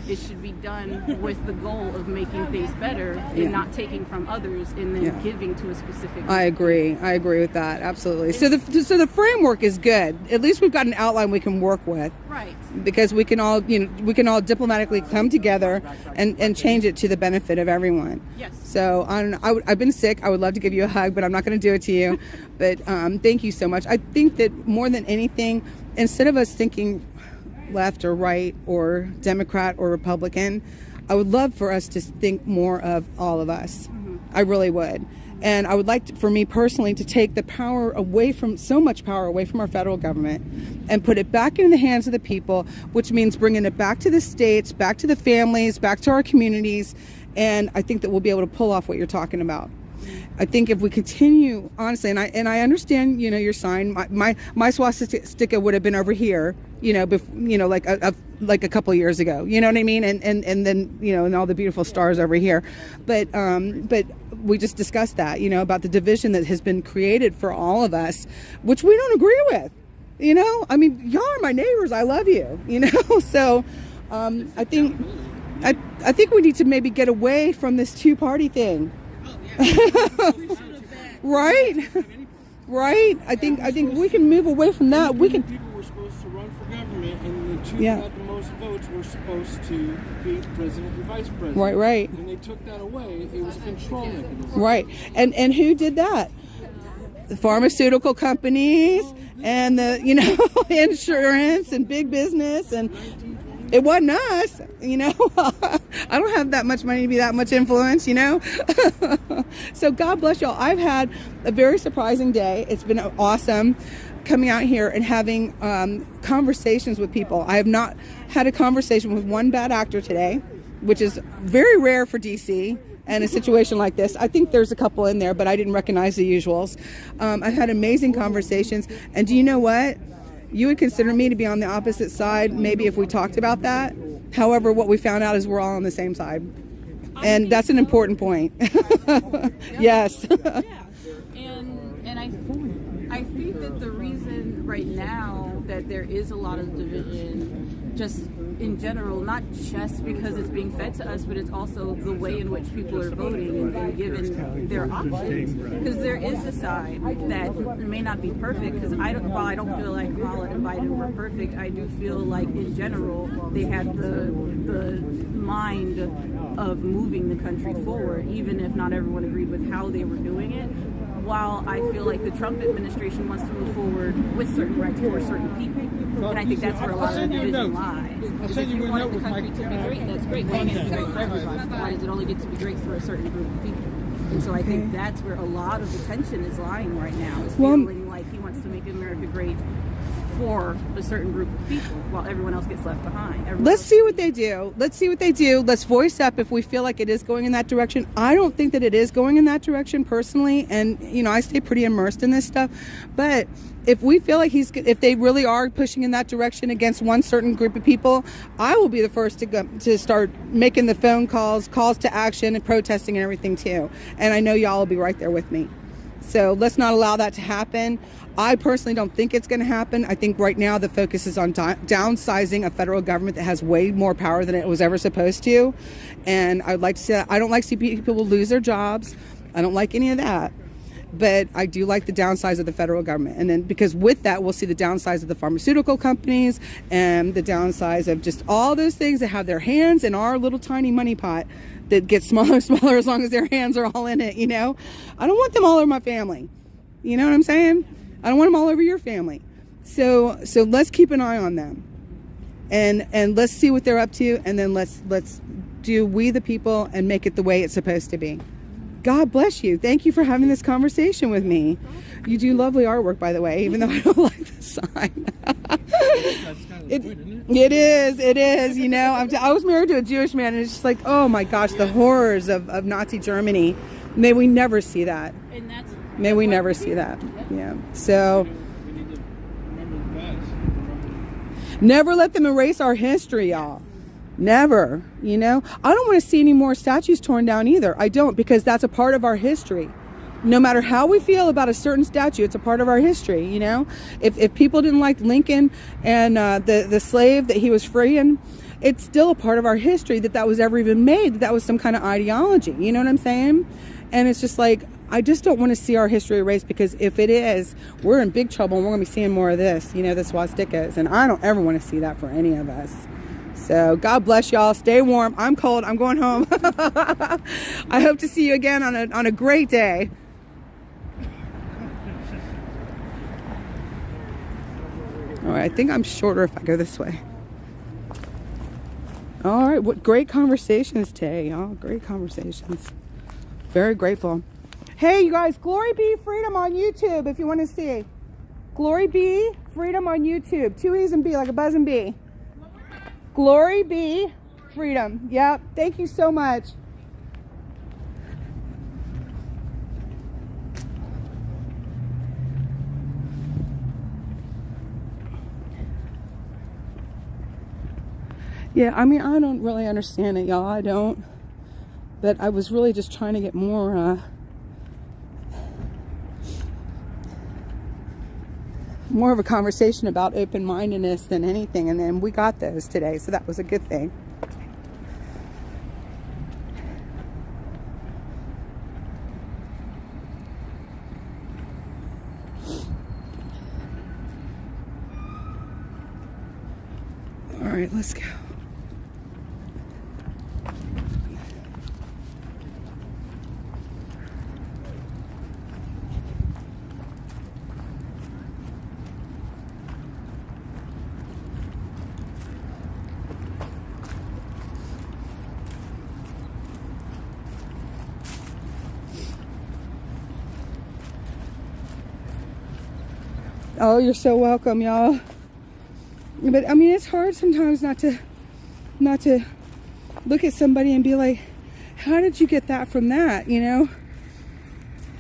it should be done with the goal of making things better and not taking from others and then giving to a specific group. I agree with that, absolutely. So the framework is good. At least we've got an outline we can work with, right? Because we can all all diplomatically come together and change it to the benefit of everyone. Yes. So I've been sick. I would love to give you a hug, but I'm not going to do it to you. But thank you so much. I think that more than anything, instead of us thinking left or right or Democrat or Republican, I would love for us to think more of all of us. Mm-hmm. I really would. And I would like for me personally to take the power away from our federal government and put it back in the hands of the people, which means bringing it back to the states, back to the families, back to our communities. And I think that we'll be able to pull off what you're talking about. I think if we continue, honestly, and I understand, your sign. My swastika would have been over here, like a couple of years ago. You know what I mean? And then and all the beautiful stars over here. But we just discussed that, about the division that has been created for all of us, which we don't agree with. I mean, y'all are my neighbors. I love you. So I think we need to maybe get away from this two-party thing. Right. I think we can move away from that. We can. People were supposed to run for government, and the two that got the most votes were supposed to be president and vice president. Right. When they took that away, it was a control mechanism. Right. And who did that? The pharmaceutical companies and the insurance and big business, and it wasn't us. I don't have that much money to be that much influence, So God bless y'all. I've had a very surprising day. It's been awesome coming out here and having conversations with people. I have not had a conversation with one bad actor today, which is very rare for DC and a situation like this. I think there's a couple in there, but I didn't recognize the usuals. I've had amazing conversations. And do you know what? You would consider me to be on the opposite side, maybe if we talked about that. However, what we found out is we're all on the same side. And that's an important point. Yes. And And I think that the reason right now that there is a lot of division, just in general, not just because it's being fed to us, but it's also the way in which people are voting and given their options. Because there is a side that may not be perfect, because while I don't feel like Kamala and Biden were perfect, I do feel like in general they had the mind of moving the country forward, even if not everyone agreed with how they were doing it. While I feel like the Trump administration wants to move forward with certain rights for certain people. And I think that's where a lot of the division lies. Because if you want the country to be great, that's great. Why does it be great for everybody? Why does it only get to be great for a certain group of people? And so I think that's where a lot of the tension is lying right now, is feeling like he wants to make America great for a certain group of people while everyone else gets left behind. Let's see what they do. Let's see what they do. Let's voice up if we feel like it is going in that direction. I don't think that it is going in that direction personally, and you know, I stay pretty immersed in this stuff. But if we feel like if they really are pushing in that direction against one certain group of people, I will be the first to start making the phone calls to action and protesting and everything too. And I know y'all will be right there with me. So let's not allow that to happen. I personally don't think it's going to happen. I think right now the focus is on downsizing a federal government that has way more power than it was ever supposed to. And I'd like to say, I don't like to see people lose their jobs. I don't like any of that. But I do like the downsize of the federal government. And then because with that, we'll see the downsize of the pharmaceutical companies and the downsize of just all those things that have their hands in our little tiny money pot that gets smaller and smaller as long as their hands are all in it, you know? I don't want them all over my family. You know what I'm saying? I don't want them all over your family. So let's keep an eye on them. And let's see what they're up to, and then let's do we the people and make it the way it's supposed to be. God bless you. Thank you for having this conversation with me. You do lovely artwork, by the way, even though I don't like the sign. It is, you know. I was married to a Jewish man, and it's just like, oh my gosh, the horrors of Nazi Germany. May we never see that. May we never see that. Yeah. So never let them erase our history, y'all. Never, you know. I don't want to see any more statues torn down either. I don't, because that's a part of our history. No matter how we feel about a certain statue, it's a part of our history, you know. If people didn't like Lincoln and the slave that he was freeing, it's still a part of our history that was ever even made, that was some kind of ideology, you know what I'm saying? And it's just like, I just don't want to see our history erased, because if it is, we're in big trouble and we're going to be seeing more of this, you know, the swastikas. And I don't ever want to see that for any of us. So God bless y'all. Stay warm. I'm cold. I'm going home. I hope to see you again on a great day. All right, I think I'm shorter if I go this way. All right, what great conversations today, y'all. Great conversations. Very grateful. Hey, you guys, GloryBeeFreedom on YouTube if you want to see. GloryBeeFreedom on YouTube. 2 E's and B, like a buzzing bee. GloryBeeFreedom. Yep. Thank you so much. Yeah, I mean, I don't really understand it, y'all. I don't. But I was really just trying to get more of a conversation about open-mindedness than anything, and then we got those today, so that was a good thing. All right, let's go. Oh, you're so welcome, y'all. But I mean, it's hard sometimes not to look at somebody and be like, how did you get that from that, you know?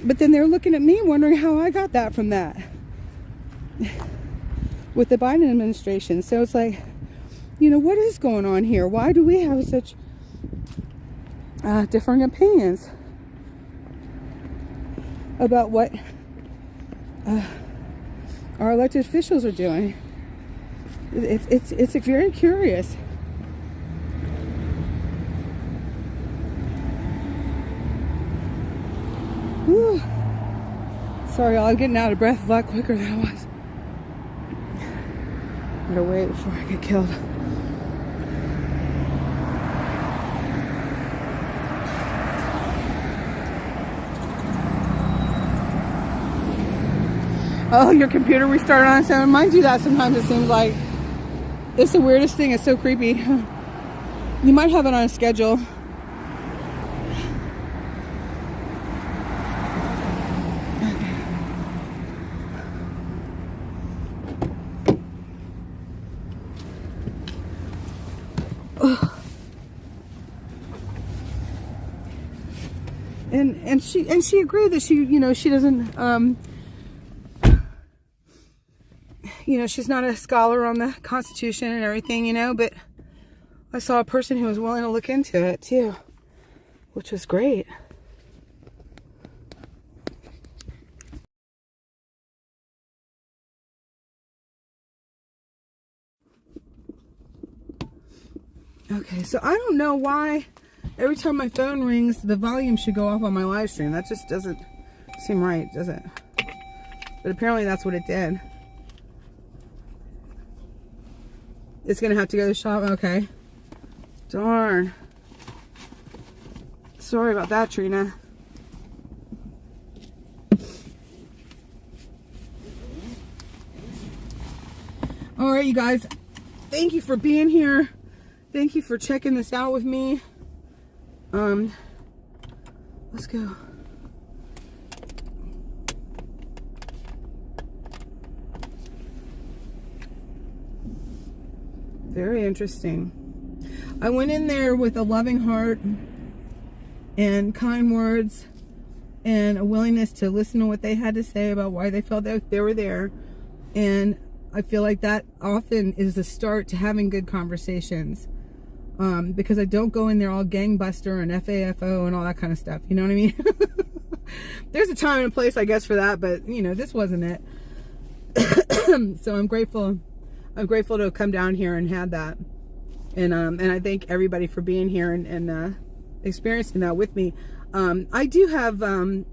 But then they're looking at me wondering how I got that from that with the Biden administration. So it's like, you know, what is going on here? Why do we have such differing opinions about what our elected officials are doing. It's very curious. Whew. Sorry, y'all, I'm getting out of breath a lot quicker than I was. Better wait before I get killed. Oh, your computer restarted on its own. Mine do that sometimes, it seems like. It's the weirdest thing. It's so creepy. You might have it on a schedule. And she agreed that she doesn't she's not a scholar on the Constitution and everything, but I saw a person who was willing to look into it too, which was great. Okay, so I don't know why every time my phone rings, the volume should go off on my live stream. That just doesn't seem right, does it? But apparently that's what it did. It's gonna have to go to the shop. Okay. Darn. Sorry about that, Trina. All right, you guys. Thank you for being here. Thank you for checking this out with me. Let's go. Very interesting. I went in there with a loving heart and kind words and a willingness to listen to what they had to say about why they felt that they were there. And I feel like that often is the start to having good conversations. Because I don't go in there all gangbuster and FAFO and all that kind of stuff. You know what I mean? There's a time and a place, I guess, for that, but this wasn't it. So I'm grateful. I'm grateful to have come down here and had that. And I thank everybody for being here and experiencing that with me. I do have those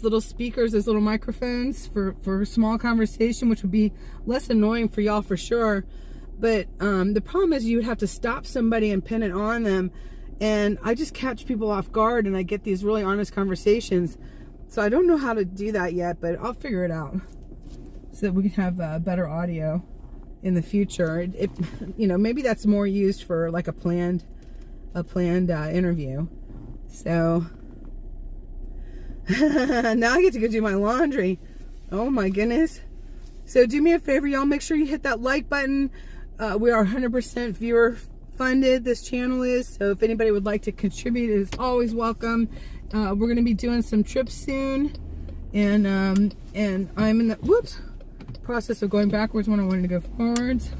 little speakers, those little microphones for small conversation, which would be less annoying for y'all for sure. But the problem is you would have to stop somebody and pin it on them. And I just catch people off guard and I get these really honest conversations. So I don't know how to do that yet, but I'll figure it out so that we can have better audio in the future. Maybe that's more used for like a planned interview. So now I get to go do my laundry. Oh my goodness. So do me a favor, y'all, make sure you hit that like button. We are 100% viewer funded, this channel is, so if anybody would like to contribute, it is always welcome. We're going to be doing some trips soon, and I'm in the process of going backwards when I wanted to go forwards.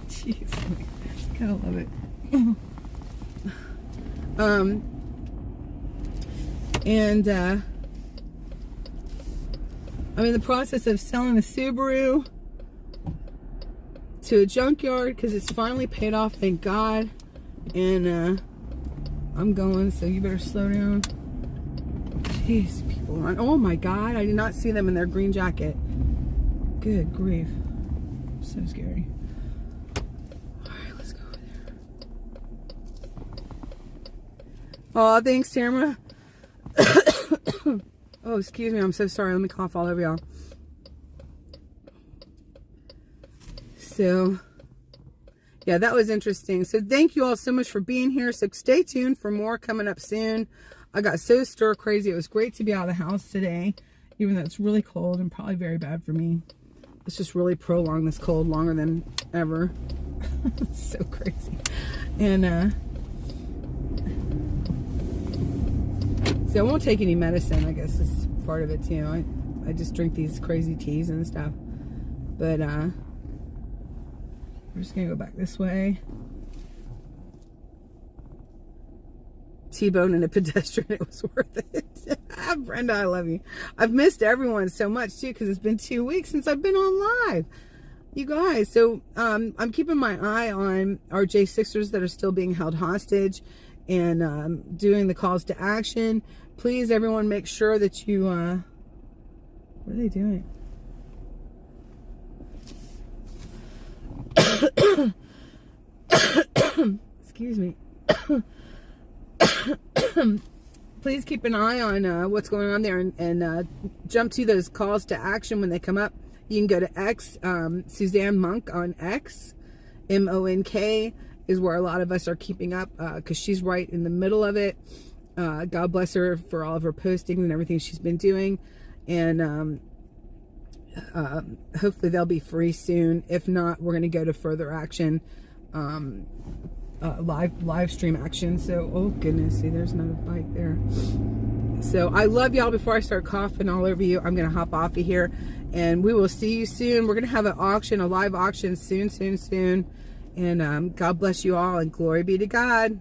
Jeez, I kind of love it. I'm in the process of selling a Subaru to a junkyard because it's finally paid off, thank God. And I'm going, so you better slow down. Jeez, people run. Oh my God, I did not see them in their green jacket. Good grief. So scary. Alright, let's go over there. Oh, thanks, Tamara. Oh, excuse me, I'm so sorry. Let me cough all over y'all. So, yeah, that was interesting. So thank you all so much for being here. So stay tuned for more coming up soon. I got so stir crazy. It was great to be out of the house today, even though it's really cold and probably very bad for me. Let's just really prolong this cold longer than ever. So crazy. And so I won't take any medicine. I guess it's part of it too. I just drink these crazy teas and stuff. But we're just gonna go back this way. T-bone and a pedestrian, it was worth it. Brenda, I love you. I've missed everyone so much too, because it's been 2 weeks since I've been on live. You guys, so I'm keeping my eye on our J6ers that are still being held hostage, and doing the calls to action. Please, everyone, make sure that you, what are they doing? Excuse me. Please keep an eye on what's going on there, and jump to those calls to action when they come up. You can go to X, Suzanne Monk on X, MONK is where a lot of us are keeping up, because she's right in the middle of it. God bless her for all of her postings and everything she's been doing. And hopefully they'll be free soon. If not, we're going to go to further action, live stream action. So, oh goodness, see, there's another bite there. So I love y'all. Before I start coughing all over you, I'm going to hop off of here, and we will see you soon. We're going to have an auction, a live auction soon. And God bless you all, and glory be to God.